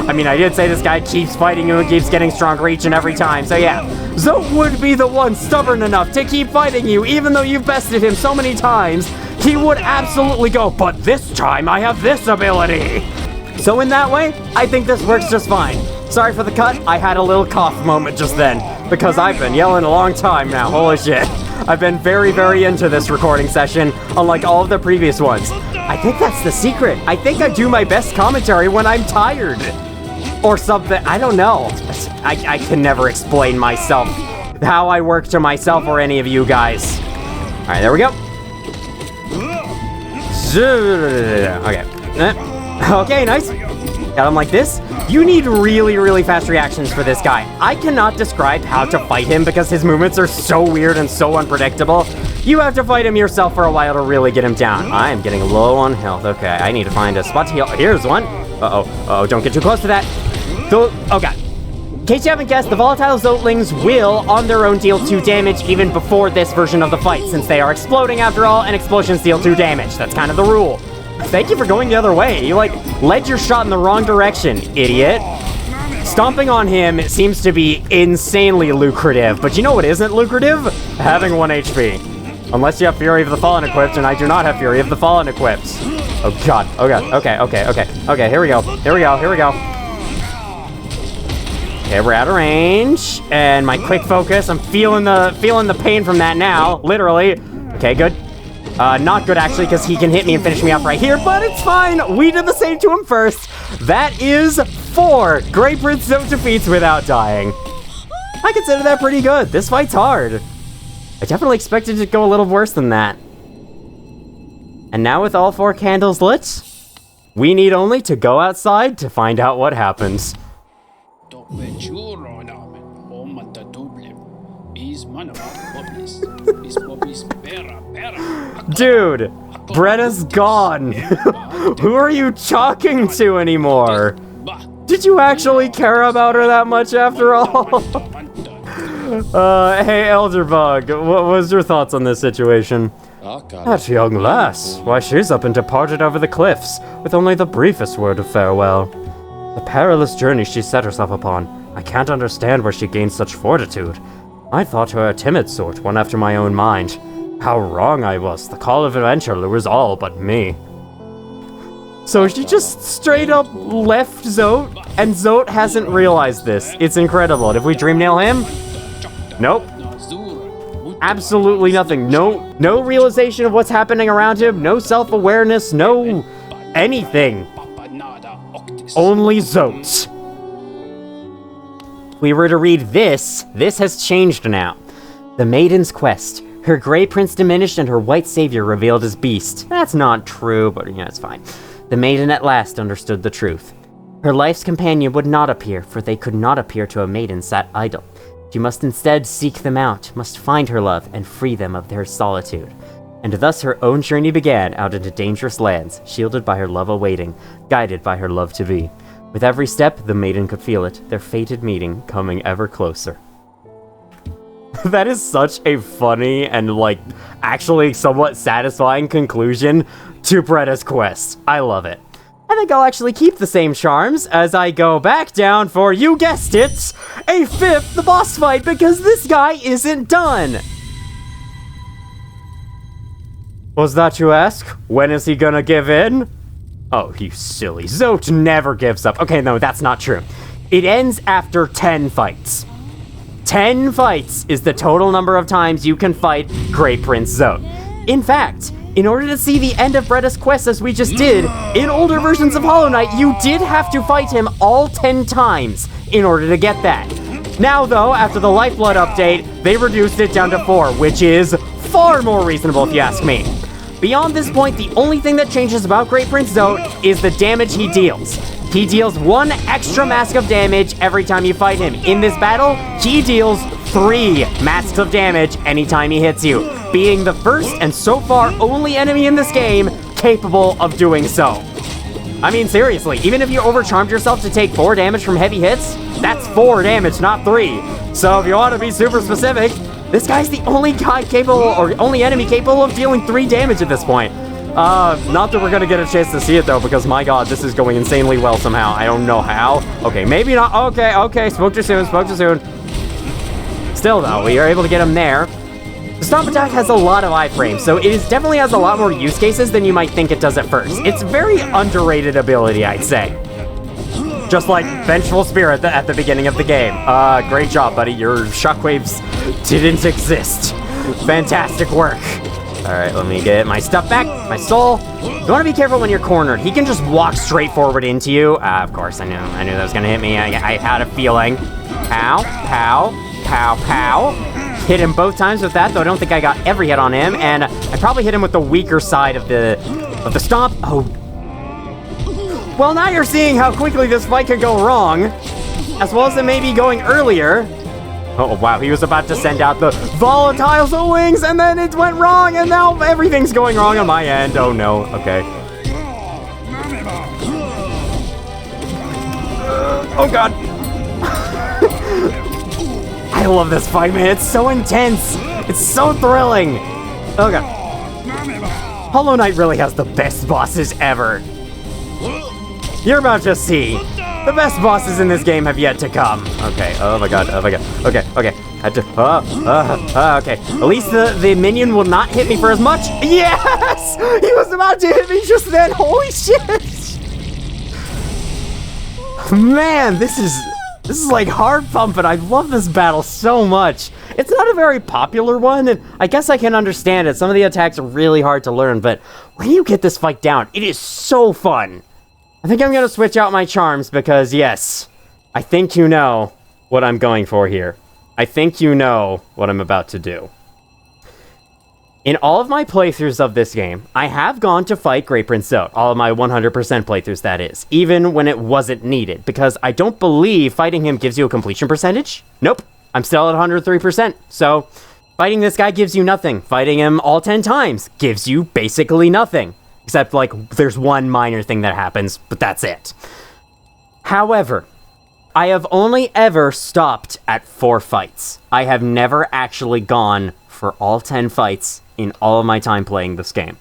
Speaker 1: I mean, I did say this guy keeps fighting you and keeps getting stronger each and every time, so yeah. Zote would be the one stubborn enough to keep fighting you, even though you've bested him so many times. He would absolutely go, but this time I have this ability. So in that way, I think this works just fine. Sorry for the cut, I had a little cough moment just then, because I've been yelling a long time now, holy shit. I've been very, very into this recording session, unlike all of the previous ones. I think that's the secret. I think I do my best commentary when I'm tired. Or something, I don't know. I can never explain myself, how I work to myself or any of you guys. All right, there we go. Okay. Okay, nice. Got him like this. You need really, really fast reactions for this guy. I cannot describe how to fight him because his movements are so weird and so unpredictable. You have to fight him yourself for a while to really get him down. I am getting low on health. Okay, I need to find a spot to heal. Here's one. Uh-oh, don't get too close to that. Oh god. In case you haven't guessed, the volatile Zotelings will, on their own, deal 2 damage even before this version of the fight, since they are exploding after all, and explosions deal 2 damage. That's kind of the rule. Thank you for going the other way. You, led your shot in the wrong direction, idiot. Stomping on him seems to be insanely lucrative, but you know what isn't lucrative? Having 1 HP. Unless you have Fury of the Fallen equipped, and I do not have Fury of the Fallen equipped. Oh god, okay, here we go. Okay, we're out of range, and my quick focus, I'm feeling the pain from that now, literally. Okay, good. Not good actually, because he can hit me and finish me off right here, but it's fine. We did the same to him first. That is 4 Great Prince Zote defeats without dying. I consider that pretty good. This fight's hard. I definitely expected it to go a little worse than that. And now with all 4 candles lit, we need only to go outside to find out what happens. Dude, Bretta's gone. Who are you talking to anymore? Did you actually care about her that much after all? Hey, Elderbug, what was your thoughts on this situation? That young lass, why she's up and departed over the cliffs, with only the briefest word of farewell. The perilous journey she set herself upon, I can't understand where she gained such fortitude. I thought her a timid sort, one after my own mind. How wrong I was, the call of adventure lures all but me. So she just straight up left Zote, and Zote hasn't realized this. It's incredible. Did we dream nail him? Nope. Absolutely nothing. No realization of what's happening around him, no self-awareness, no anything. Only Zote. If we were to read this has changed now. The Maiden's Quest. Her Grey Prince diminished and her White Savior revealed as Beast. That's not true, but it's fine. The Maiden at last understood the truth. Her life's companion would not appear, for they could not appear to a maiden sat idle. She must instead seek them out, must find her love, and free them of their solitude. And thus her own journey began out into dangerous lands, shielded by her love awaiting, guided by her love to be. With every step, the maiden could feel it, their fated meeting coming ever closer. That is such a funny and, actually somewhat satisfying conclusion to Bretta's quest. I love it. I think I'll actually keep the same charms as I go back down for, you guessed it, a 5th boss fight, because this guy isn't done. Was that you ask? When is he gonna give in? Oh, you silly. Zote never gives up. Okay, no, that's not true. It ends after 10 fights. 10 fights is the total number of times you can fight Great Prince Zote. In fact, in order to see the end of Bretta's quest as we just did, in older versions of Hollow Knight, you did have to fight him all 10 times in order to get that. Now though, after the Lifeblood update, they reduced it down to 4, which is far more reasonable if you ask me. Beyond this point, the only thing that changes about Great Prince Zote is the damage he deals. He deals 1 extra mask of damage every time you fight him. In this battle, he deals 3 masks of damage anytime he hits you, being the first and so far only enemy in this game capable of doing so. I mean, seriously, even if you overcharmed yourself to take 4 damage from heavy hits, that's 4 damage, not 3. So if you want to be super specific, this guy's the only guy capable, or only enemy capable of dealing 3 damage at this point. Not that we're gonna get a chance to see it though, because my god, this is going insanely well somehow. I don't know how. Okay, maybe not. Okay, spoke too soon. Still, though, we are able to get him there. The Stomp attack has a lot of iframes, so it definitely has a lot more use cases than you might think it does at first. It's a very underrated ability, I'd say. Just like Vengeful Spirit at the beginning of the game. Great job, buddy. Your shockwaves didn't exist. Fantastic work. Alright, let me get my stuff back, my soul. You want to be careful when you're cornered. He can just walk straight forward into you. Of course, I knew that was going to hit me. I had a feeling. Pow, pow, pow, pow. Hit him both times with that, though I don't think I got every hit on him. And I probably hit him with the weaker side of the stomp. Oh. Well, now you're seeing how quickly this fight can go wrong. As well as it may be going earlier. Oh, wow, he was about to send out the volatile Zote wings, and then it went wrong, and now everything's going wrong on my end. Oh, no. Okay. Oh, God. I love this fight, man. It's so intense. It's so thrilling. Oh, God. Hollow Knight really has the best bosses ever. You're about to see. The best bosses in this game have yet to come. Okay, oh my god, okay. Had to, okay. At least the minion will not hit me for as much. Yes! He was about to hit me just then, holy shit! Man, this is like hard pumping. I love this battle so much. It's not a very popular one, and I guess I can understand it. Some of the attacks are really hard to learn, but when you get this fight down, it is so fun. I think I'm going to switch out my charms because, yes, I think you know what I'm going for here. I think you know what I'm about to do. In all of my playthroughs of this game, I have gone to fight Great Prince Zote. All of my 100% playthroughs, that is. Even when it wasn't needed, because I don't believe fighting him gives you a completion percentage. Nope, I'm still at 103%. So, fighting this guy gives you nothing. Fighting him all 10 times gives you basically nothing. Except, like, there's one minor thing that happens, but that's it. However, I have only ever stopped at 4 fights. I have never actually gone for all 10 fights in all of my time playing this game.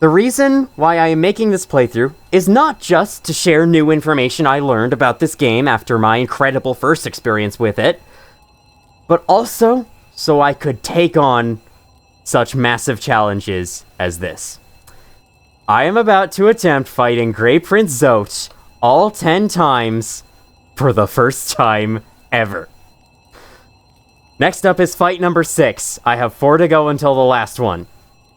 Speaker 1: The reason why I am making this playthrough is not just to share new information I learned about this game after my incredible first experience with it, but also so I could take on such massive challenges as this. I am about to attempt fighting Great Prince Zote all 10 times for the first time ever. Next up is fight number 6. I have 4 to go until the last one.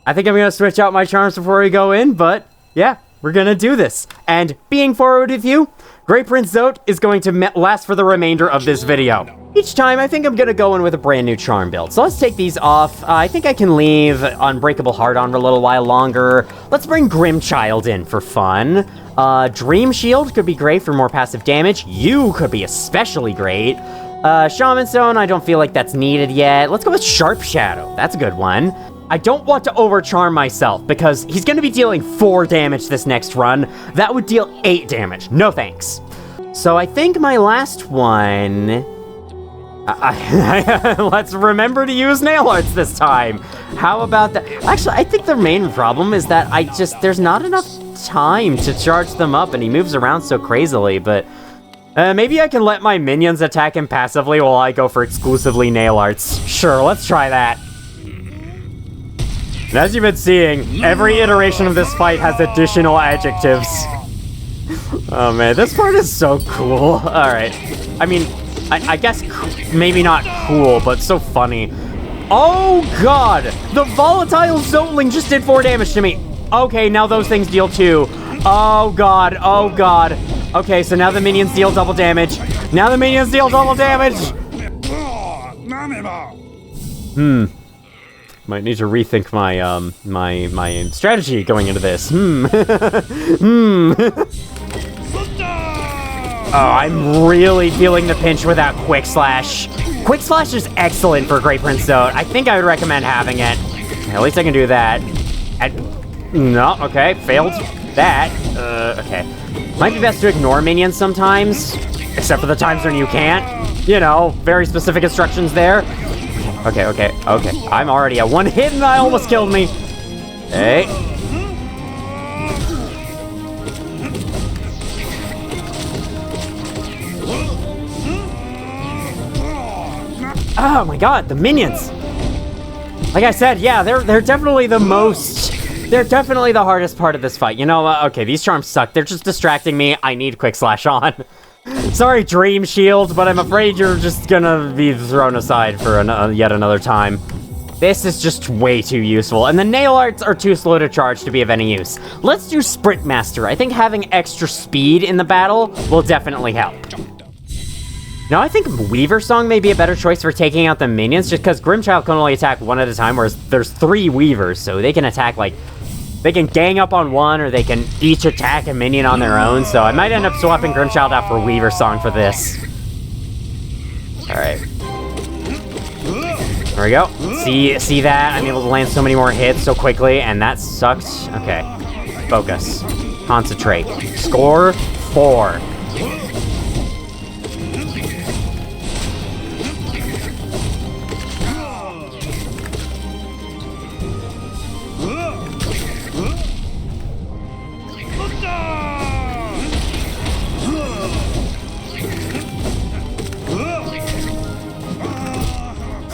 Speaker 1: I think I'm going to switch out my charms before we go in, but yeah, we're going to do this. And being forward with you, Great Prince Zote is going to last for the remainder of this video. Each time, I think I'm going to go in with a brand new charm build. So let's take these off. I think I can leave Unbreakable Heart on for a little while longer. Let's bring Grimchild in for fun. Dream Shield could be great for more passive damage. You could be especially great. Shaman Stone, I don't feel like that's needed yet. Let's go with Sharp Shadow. That's a good one. I don't want to overcharm myself because he's going to be dealing 4 damage this next run. That would deal 8 damage. No thanks. So I think my last one... let's remember to use nail arts this time. How about that? Actually, I think the main problem is that there's not enough time to charge them up, and he moves around so crazily, but maybe I can let my minions attack him passively while I go for exclusively nail arts. Sure, let's try that. And as you've been seeing, every iteration of this fight has additional adjectives. Oh man, this part is so cool. Alright. I mean, I guess maybe not cool, but so funny. Oh god! The volatile Zoteling just did 4 damage to me. Okay, now those things deal 2. Oh god, oh god. Okay, so now the minions deal double damage. Now the minions deal double damage! Might need to rethink my, my strategy going into this. Oh, I'm really feeling the pinch with that Quick Slash. Quick Slash is excellent for Great Prince Zote. I think I would recommend having it. At least I can do that. No, okay, failed that. Okay. Might be best to ignore minions sometimes, except for the times when you can't. You know, very specific instructions there. Okay. I'm already at 1 hit and that almost killed me. Okay. Oh my god, the minions! Like I said, yeah, they're definitely the most... They're definitely the hardest part of this fight. You know, okay, these charms suck. They're just distracting me. I need Quick Slash on. Sorry, Dream Shield, but I'm afraid you're just gonna be thrown aside for yet another time. This is just way too useful, and the nail arts are too slow to charge to be of any use. Let's do Sprint Master. I think having extra speed in the battle will definitely help. Now, I think Weaver Song may be a better choice for taking out the minions, just because Grimchild can only attack one at a time, whereas there's 3 Weavers, so they can attack, like... They can gang up on one, or they can each attack a minion on their own, so I might end up swapping Grimchild out for Weaver Song for this. Alright. There we go. See that? I'm able to land so many more hits so quickly, and that sucks. Okay. Focus. Concentrate. Score 4.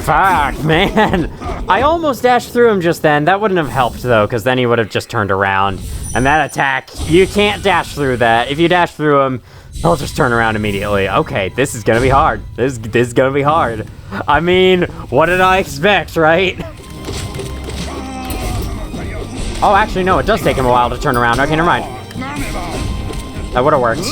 Speaker 1: Fuck, man. I almost dashed through him just then. That wouldn't have helped, though, because then he would have just turned around. And that attack, you can't dash through that. If you dash through him, he'll just turn around immediately. Okay, this is gonna be hard. This is gonna be hard. I mean, what did I expect, right? Oh, actually, no, it does take him a while to turn around. Okay, never mind. That would have worked.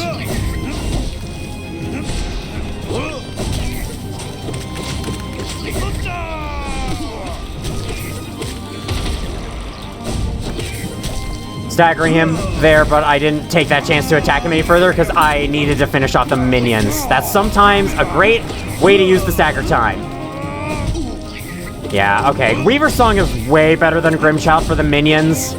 Speaker 1: Staggering him there, but I didn't take that chance to attack him any further because I needed to finish off the minions. That's sometimes a great way to use the stagger time. Yeah, okay. Weaver Song is way better than Grimchild for the minions.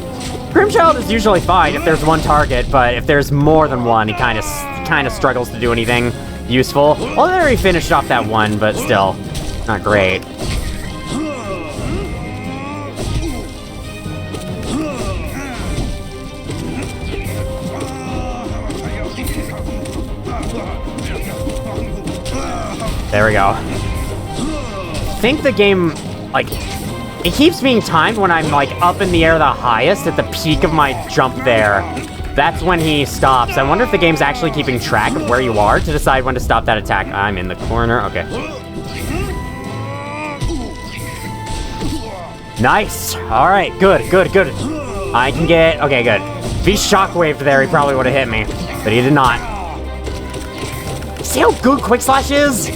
Speaker 1: Grimchild is usually fine if there's one target, but if there's more than one, he kind of struggles to do anything useful. Well, there he finished off that one, but still, not great. There we go. I think the game, like, it keeps being timed when I'm, like, up in the air the highest at the peak of my jump there. That's when he stops. I wonder if the game's actually keeping track of where you are to decide when to stop that attack. I'm in the corner. Okay. Nice. All right. Good, good, good. I can get... Okay, good. If he shockwaved there, he probably would have hit me. But he did not. See how good Quick Slash is?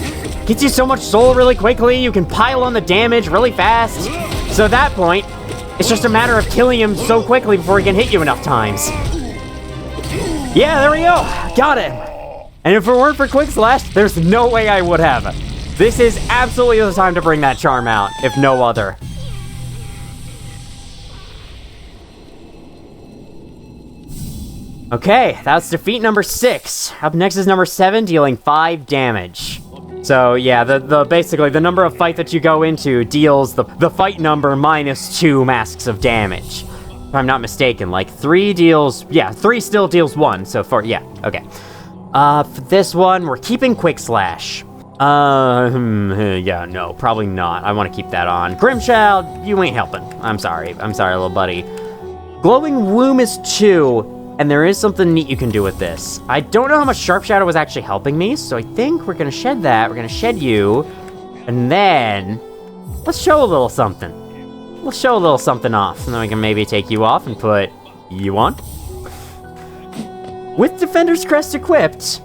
Speaker 1: Gets you so much soul really quickly, you can pile on the damage really fast. So at that point, it's just a matter of killing him so quickly before he can hit you enough times. Yeah, there we go. Got him. And if it weren't for Quick Slash, there's no way I would have. This is absolutely the time to bring that charm out, if no other. Okay, that's defeat number 6. Up next is number 7, dealing 5 damage. So yeah, basically the number of fight that you go into deals the fight number minus 2 masks of damage. If I'm not mistaken, like 3 deals, yeah, 3 still deals 1, so 4, yeah, okay. For this one, we're keeping Quick Slash. Yeah, no, probably not. I want to keep that on. Grimchild, you ain't helping. I'm sorry, little buddy. Glowing Womb is 2. And there is something neat you can do with this. I don't know how much Sharp Shadow was actually helping me, so I think we're gonna shed that. We're gonna shed you. And then, let's show a little something. Let's show a little something off, and then we can maybe take you off and put you on. With Defender's Crest equipped,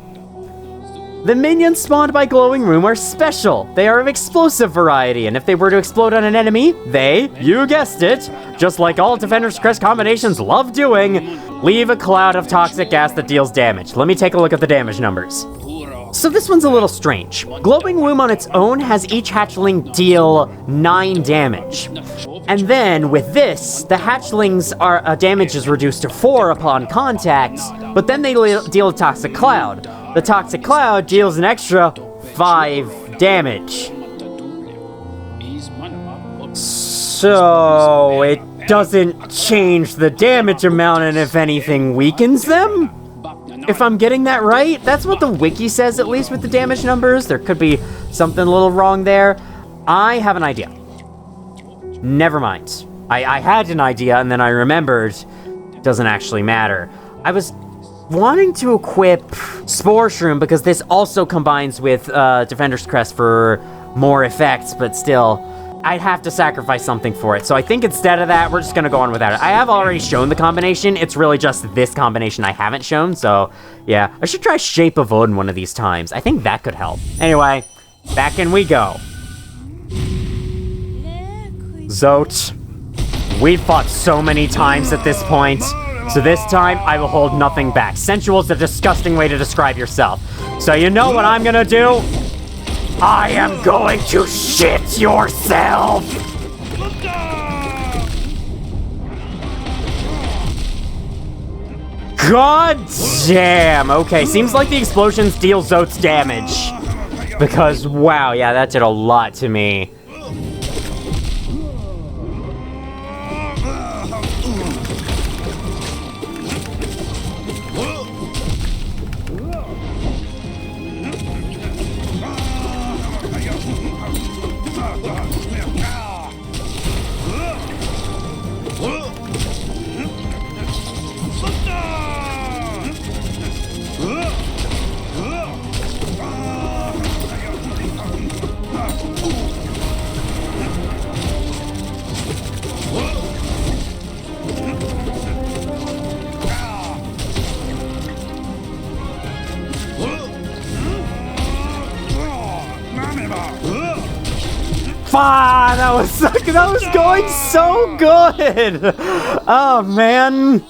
Speaker 1: the minions spawned by Glowing Room are special. They are of explosive variety, and if they were to explode on an enemy, they, you guessed it, just like all Defender's Crest combinations love doing, leave a cloud of toxic gas that deals damage. Let me take a look at the damage numbers. So this one's a little strange. Glowing Womb on its own has each hatchling deal 9 damage. And then, with this, the hatchlings' damage is reduced to 4 upon contact, but then they deal a Toxic Cloud. The Toxic Cloud deals an extra 5 damage. So, it doesn't change the damage amount, and if anything, weakens them? If I'm getting that right? That's what the wiki says, at least with the damage numbers. There could be something a little wrong there. I have an idea. Never mind. I had an idea, and then I remembered it doesn't actually matter. I was wanting to equip Spore Shroom because this also combines with Defender's Crest for more effects, but still, I'd have to sacrifice something for it. So I think instead of that, we're just gonna go on without it. I have already shown the combination. It's really just this combination I haven't shown, so yeah. I should try Shape of Odin one of these times. I think that could help. Anyway, back in we go. Zote. We've fought so many times at this point, so this time I will hold nothing back. Sensual is a disgusting way to describe yourself. So you know what I'm gonna do? I am going to shit yourself! God damn! Okay, seems like the explosions deal Zote's damage. Because, wow, yeah, that did a lot to me. That was going so good! Oh, man.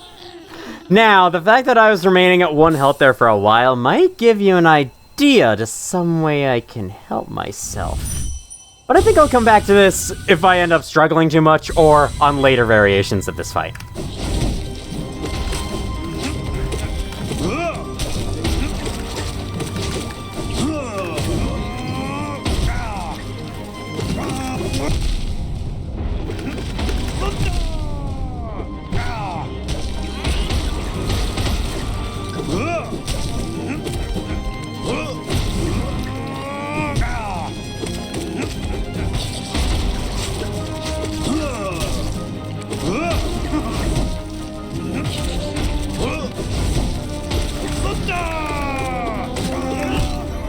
Speaker 1: Now, the fact that I was remaining at 1 health there for a while might give you an idea to some way I can help myself. But I think I'll come back to this if I end up struggling too much or on later variations of this fight.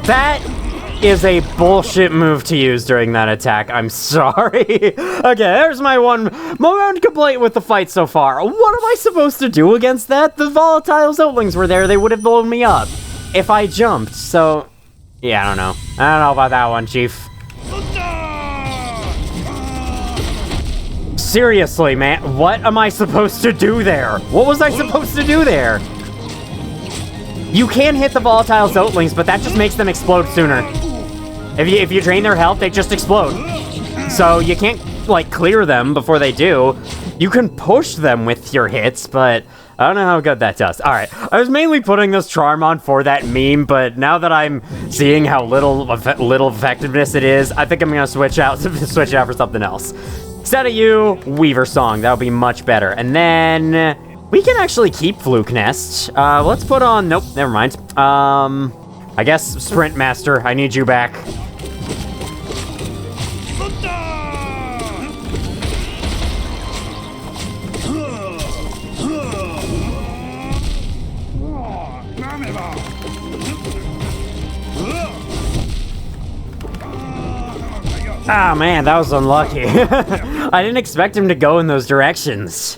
Speaker 1: That is a bullshit move to use during that attack. I'm sorry. Okay, there's my one complaint with the fight so far. What am I supposed to do against that? The volatile Zotlings were there. They would have blown me up if I jumped. So, yeah, I don't know. I don't know about that one, Chief. Seriously, man, what am I supposed to do there? What was I supposed to do there? You can hit the volatile Zotlings, but that just makes them explode sooner. If you drain their health, they just explode. So you can't, like, clear them before they do. You can push them with your hits, but I don't know how good that does. Alright, I was mainly putting this charm on for that meme, but now that I'm seeing how little effectiveness it is, I think I'm gonna switch out for something else. Instead of you, Weaver Song. That'll be much better. And then we can actually keep Fluke Nest. Let's put on... Nope, never mind. I guess Sprint Master, I need you back. Ah, man, that was unlucky. I didn't expect him to go in those directions.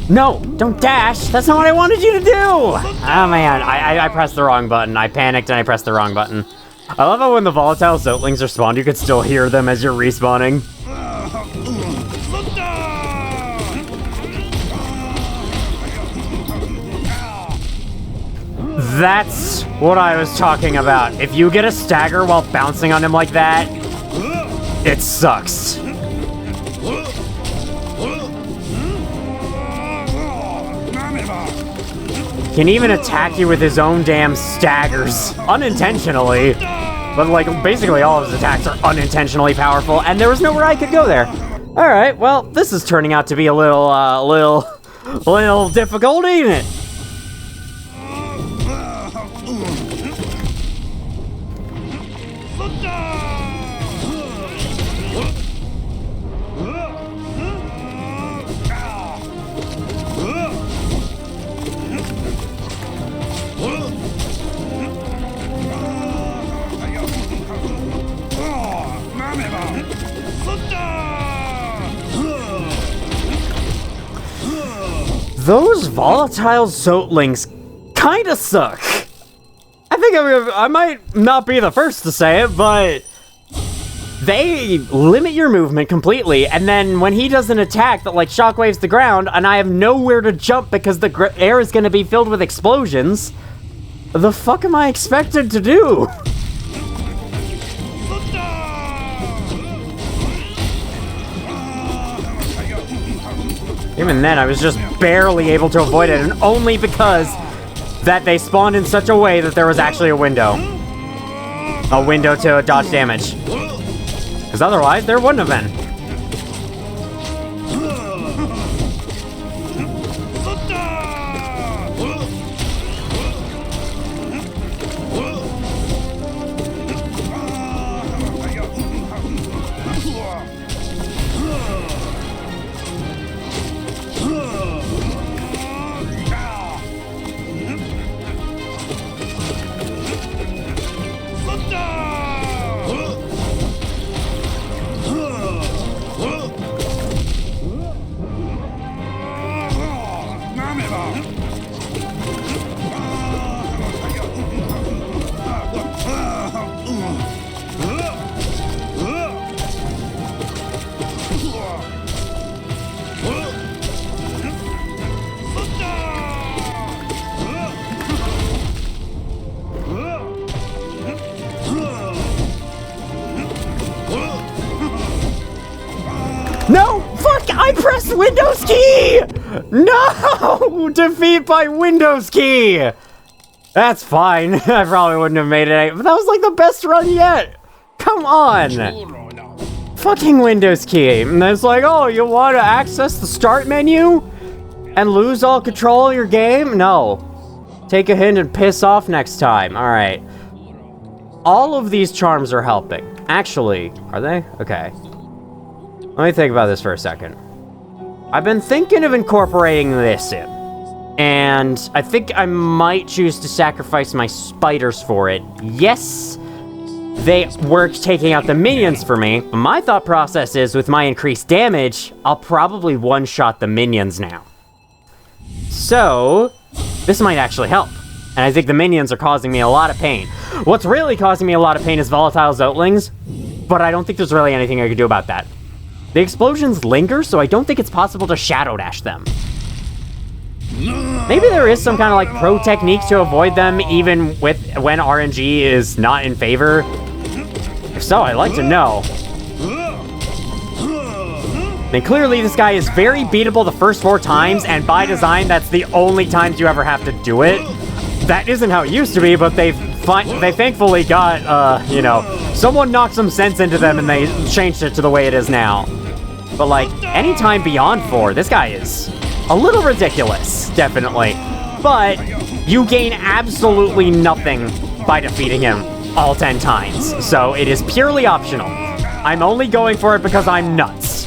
Speaker 1: No, don't dash. That's not what I wanted you to do. Oh, man, I pressed the wrong button. I panicked and I pressed the wrong button. I love how when the volatile Zotlings are spawned, you can still hear them as you're respawning. That's what I was talking about. If you get a stagger while bouncing on him like that, it sucks. Can even attack you with his own damn staggers. Unintentionally. But, like, basically all of his attacks are unintentionally powerful, and there was nowhere I could go there. Alright, well, this is turning out to be a little difficult, ain't it? Those volatile Zotelings kinda suck. I think I might not be the first to say it, but they limit your movement completely, and then when he does an attack that, like, shockwaves the ground, and I have nowhere to jump because the air is gonna be filled with explosions, the fuck am I expected to do? Even then, I was just barely able to avoid it, and only because that they spawned in such a way that there was actually a window. A window to dodge damage. Because otherwise, there wouldn't have been. No! Fuck! I pressed Windows key! No! Defeat by Windows key! That's fine. I probably wouldn't have made it, but that was like the best run yet! Come on! Fucking Windows key. And it's like, oh, you want to access the start menu? And lose all control of your game? No. Take a hint and piss off next time. Alright. All of these charms are helping. Actually, are they? Okay. Let me think about this for a second. I've been thinking of incorporating this in. And I think I might choose to sacrifice my spiders for it. Yes, they work taking out the minions for me. But my thought process is, with my increased damage, I'll probably one-shot the minions now. So, this might actually help. And I think the minions are causing me a lot of pain. What's really causing me a lot of pain is volatile Zotelings. But I don't think there's really anything I can do about that. The explosions linger, so I don't think it's possible to Shadow Dash them. Maybe there is some kind of, like, pro technique to avoid them, even when RNG is not in favor. If so, I'd like to know. And clearly this guy is very beatable the first 4 times, and by design, that's the only times you ever have to do it. That isn't how it used to be, but they thankfully got, you know, someone knocked some sense into them and they changed it to the way it is now. But, like, anytime beyond 4, this guy is a little ridiculous, definitely. But you gain absolutely nothing by defeating him all 10 times. So it is purely optional. I'm only going for it because I'm nuts.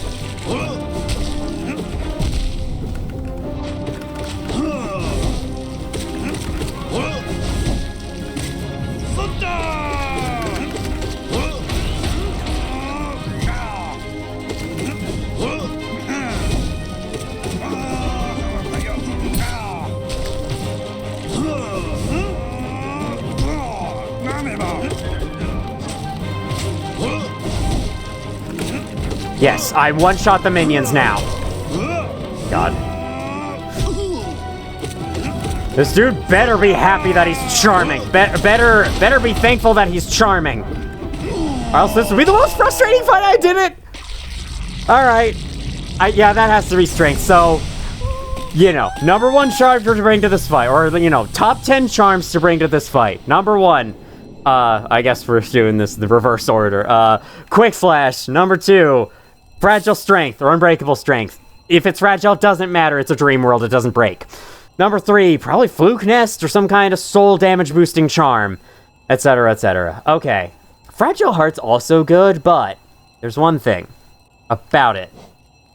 Speaker 1: Yes, I one-shot the minions now. God. This dude better be happy that he's charming. Better be thankful that he's charming. Or else this will be the most frustrating fight. I did it! Alright. Yeah, that has to be strength, so... you know, number 1 charm to bring to this fight, or, you know, top 10 charms to bring to this fight. Number 1, I guess we're doing this in the reverse order. Quick Slash. Number 2, Fragile Strength, or Unbreakable Strength. If it's fragile, it doesn't matter, it's a dream world, it doesn't break. Number 3, probably Fluke Nest, or some kind of soul damage boosting charm, etc., etc. Okay, Fragile Heart's also good, but there's one thing about it.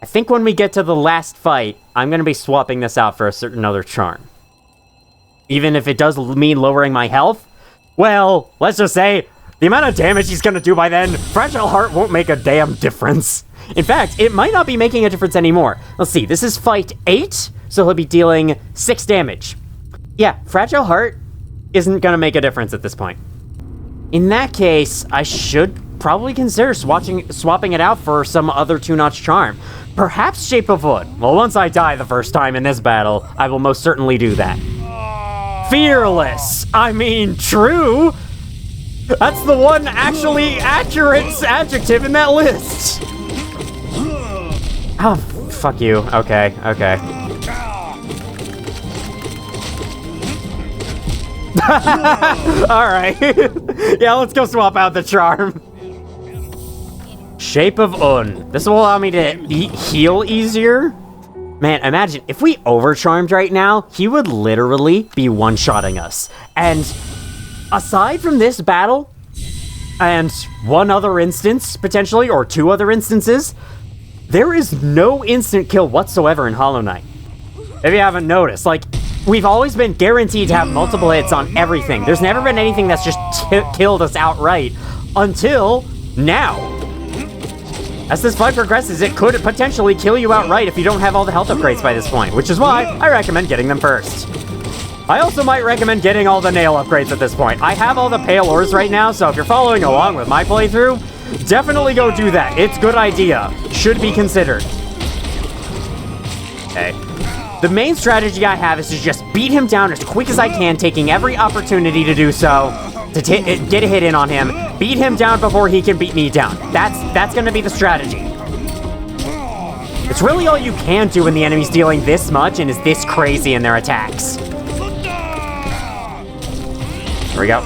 Speaker 1: I think when we get to the last fight, I'm going to be swapping this out for a certain other charm. Even if it does mean lowering my health, well, let's just say, the amount of damage he's going to do by then, Fragile Heart won't make a damn difference. In fact, it might not be making a difference anymore. Let's see, this is fight 8, so he'll be dealing 6 damage. Yeah, Fragile Heart isn't going to make a difference at this point. In that case, I should probably consider swapping it out for some other 2-notch charm. Perhaps Shape of Wood. Well, once I die the first time in this battle, I will most certainly do that. Fearless! I mean, true! That's the one actually accurate adjective in that list! Oh, fuck you. Okay, okay. Alright. Yeah, let's go swap out the charm. Shape of Un. This will allow me to heal easier. Man, imagine, if we overcharmed right now, he would literally be one-shotting us. And aside from this battle, and one other instance, potentially, or 2 other instances, there is no instant kill whatsoever in Hollow Knight. If you haven't noticed, like, we've always been guaranteed to have multiple hits on everything. There's never been anything that's just killed us outright until now. As this fight progresses, it could potentially kill you outright if you don't have all the health upgrades by this point, which is why I recommend getting them first. I also might recommend getting all the nail upgrades at this point. I have all the pale ores right now, so if you're following along with my playthrough, definitely go do that. It's a good idea. Should be considered. Okay. The main strategy I have is to just beat him down as quick as I can, taking every opportunity to do so, to get a hit in on him, beat him down before he can beat me down. That's gonna be the strategy. It's really all you can do when the enemy's dealing this much and is this crazy in their attacks. Here we go.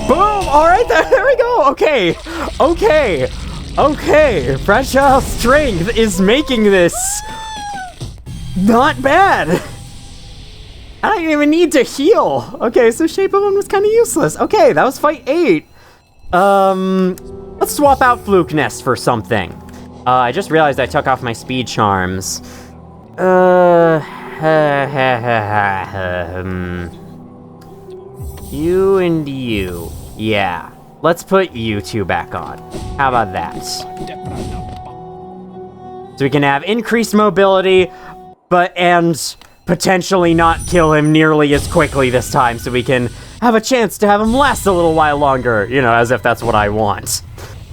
Speaker 1: Boom! Alright, there we go! Okay. Okay. Okay. Fragile Strength is making this not bad. I don't even need to heal. Okay, so Shape of One was kind of useless. Okay, that was fight 8. Let's swap out Fluke Nest for something. I just realized I took off my speed charms. You and you. Yeah. Let's put you 2 back on. How about that? So we can have increased mobility, and potentially not kill him nearly as quickly this time, so we can have a chance to have him last a little while longer, you know, as if that's what I want.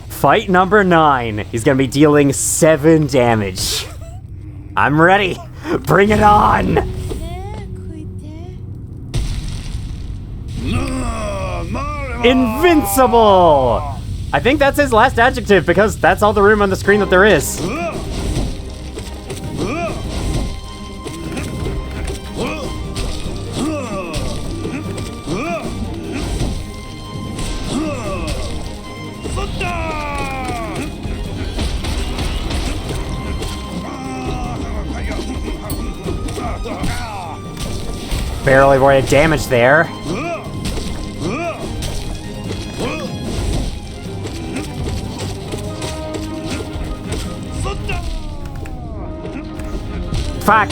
Speaker 1: Fight number 9. He's gonna be dealing 7 damage. I'm ready. Bring it on! Invincible! I think that's his last adjective, because that's all the room on the screen that there is. Barely avoided damage there. Fuck.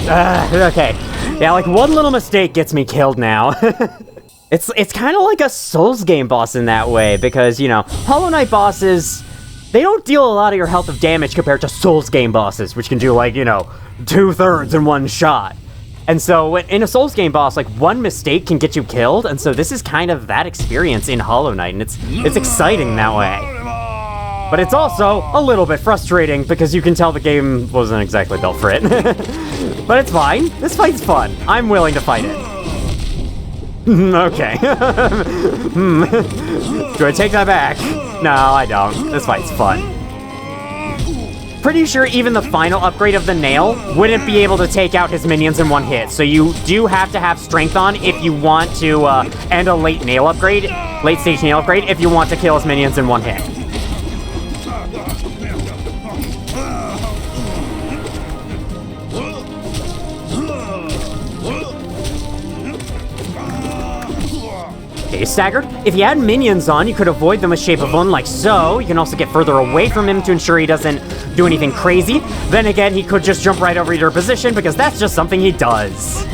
Speaker 1: Okay. Yeah, like one little mistake gets me killed now. It's kind of like a Souls game boss in that way, because, you know, Hollow Knight bosses, they don't deal a lot of your health of damage compared to Souls game bosses, which can do, like, you know, 2/3 in one shot. And so in a Souls game boss, like, one mistake can get you killed, and so this is kind of that experience in Hollow Knight, and it's exciting that way. But it's also a little bit frustrating, because you can tell the game wasn't exactly built for it. But it's fine. This fight's fun. I'm willing to fight it. Okay. Do I take that back? No, I don't. This fight's fun. Pretty sure even the final upgrade of the nail wouldn't be able to take out his minions in one hit. So you do have to have strength on if you want to end a late nail upgrade, late stage nail upgrade, if you want to kill his minions in one hit. Okay, staggered. If you had minions on, you could avoid them with Shape of One like so. You can also get further away from him to ensure he doesn't do anything crazy. Then again, he could just jump right over your position because that's just something he does.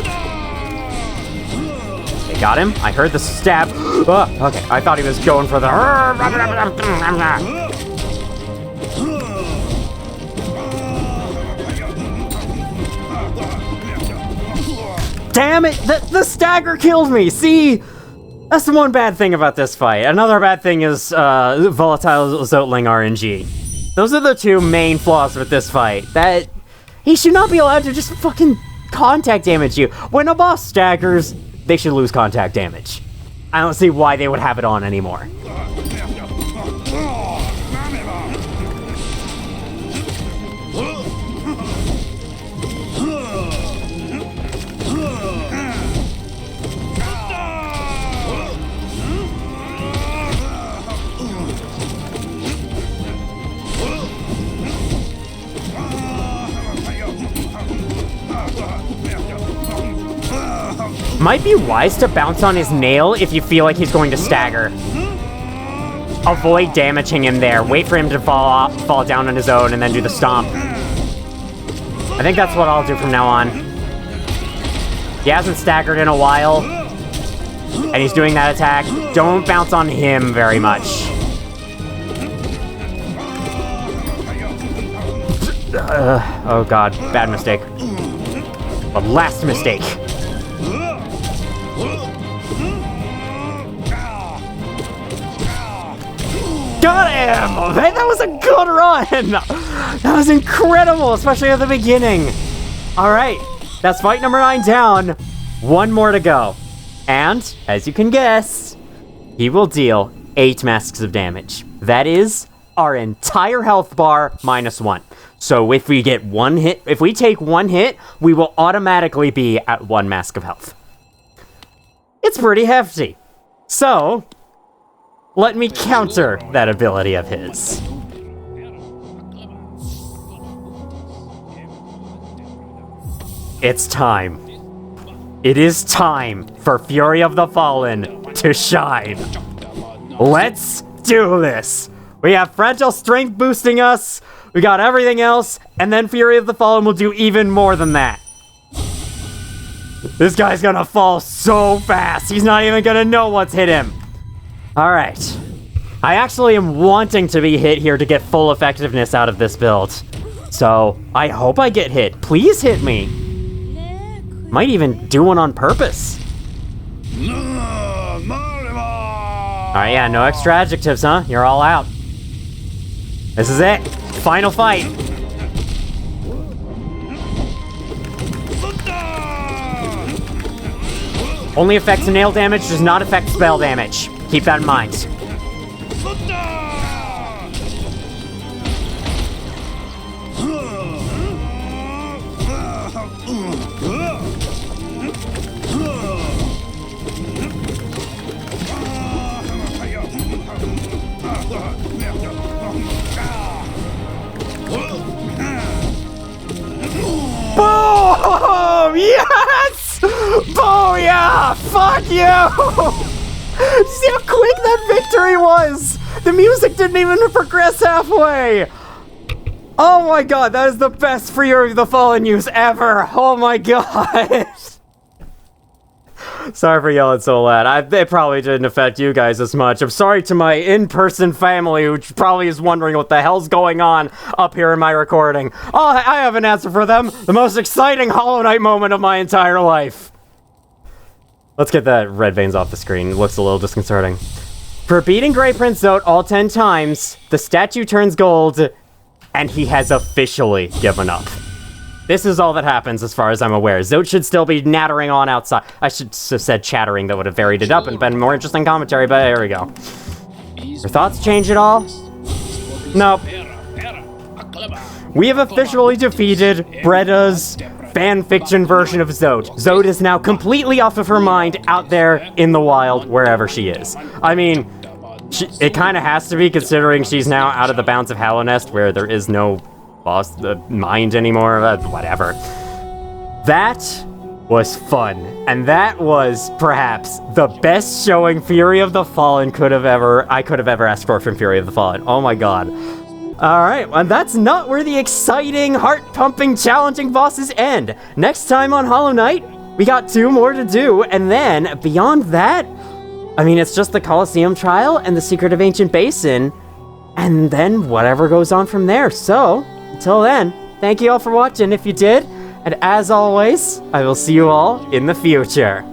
Speaker 1: Okay, got him. I heard the stab. Okay, I thought he was going for the... Damn it! The stagger killed me! See? That's the one bad thing about this fight. Another bad thing is volatile Zotling RNG. Those are the two main flaws with this fight. That he should not be allowed to just fucking contact damage you. When a boss staggers, they should lose contact damage. I don't see why they would have it on anymore. Might be wise to bounce on his nail if you feel like he's going to stagger. Avoid damaging him there. Wait for him to fall down on his own and then do the stomp. I think that's what I'll do from now on. He hasn't staggered in a while, and he's doing that attack. Don't bounce on him very much. Oh god, bad mistake. The last mistake. Got him! Man, that was a good run! That was incredible, especially at the beginning. Alright, that's fight number 9 down. One more to go. And, as you can guess, he will deal 8 masks of damage. That is our entire health bar minus 1. So if we get one hit, if we take one hit, we will automatically be at 1 mask of health. It's pretty hefty. So, let me counter that ability of his. It's time. It is time for Fury of the Fallen to shine. Let's do this. We have Fragile Strength boosting us, we got everything else, and then Fury of the Fallen will do even more than that. This guy's gonna fall so fast, he's not even gonna know what's hit him. Alright. I actually am wanting to be hit here to get full effectiveness out of this build. So, I hope I get hit. Please hit me. Might even do one on purpose. Alright, yeah, no extra adjectives, huh? You're all out. This is it. Final fight. Only affects nail damage, does not affect spell damage. Keep that in mind. Boom! Yes! Boom! Yeah! Fuck you! See how quick that victory was? The music didn't even progress halfway! Oh my god, that is the best Fury of the Fallen use ever! Oh my god! Sorry for yelling so loud. It probably didn't affect you guys as much. I'm sorry to my in-person family, who probably is wondering what the hell's going on up here in my recording. Oh, I have an answer for them. The most exciting Hollow Knight moment of my entire life. Let's get that red veins off the screen. It looks a little disconcerting. For beating Grey Prince Zote all 10 times, the statue turns gold, and he has officially given up. This is all that happens as far as I'm aware. Zote should still be nattering on outside. I should have said chattering, that would have varied it up and been more interesting commentary, but there we go. Your thoughts change at all? Nope. We have officially defeated Bretta's fan-fiction version of Zote. Zote is now completely off of her mind out there in the wild, wherever she is. I mean, it kind of has to be, considering she's now out of the bounds of Hallownest, where there is no boss mind anymore, whatever. That was fun, and that was perhaps the best showing Fury of the Fallen I could have ever asked for from Fury of the Fallen. Oh my god. Alright, and that's not where the exciting, heart-pumping, challenging bosses end. Next time on Hollow Knight, we got 2 more to do, and then, beyond that, I mean, it's just the Colosseum Trial and the Secret of Ancient Basin, and then whatever goes on from there. So, until then, thank you all for watching if you did, and as always, I will see you all in the future.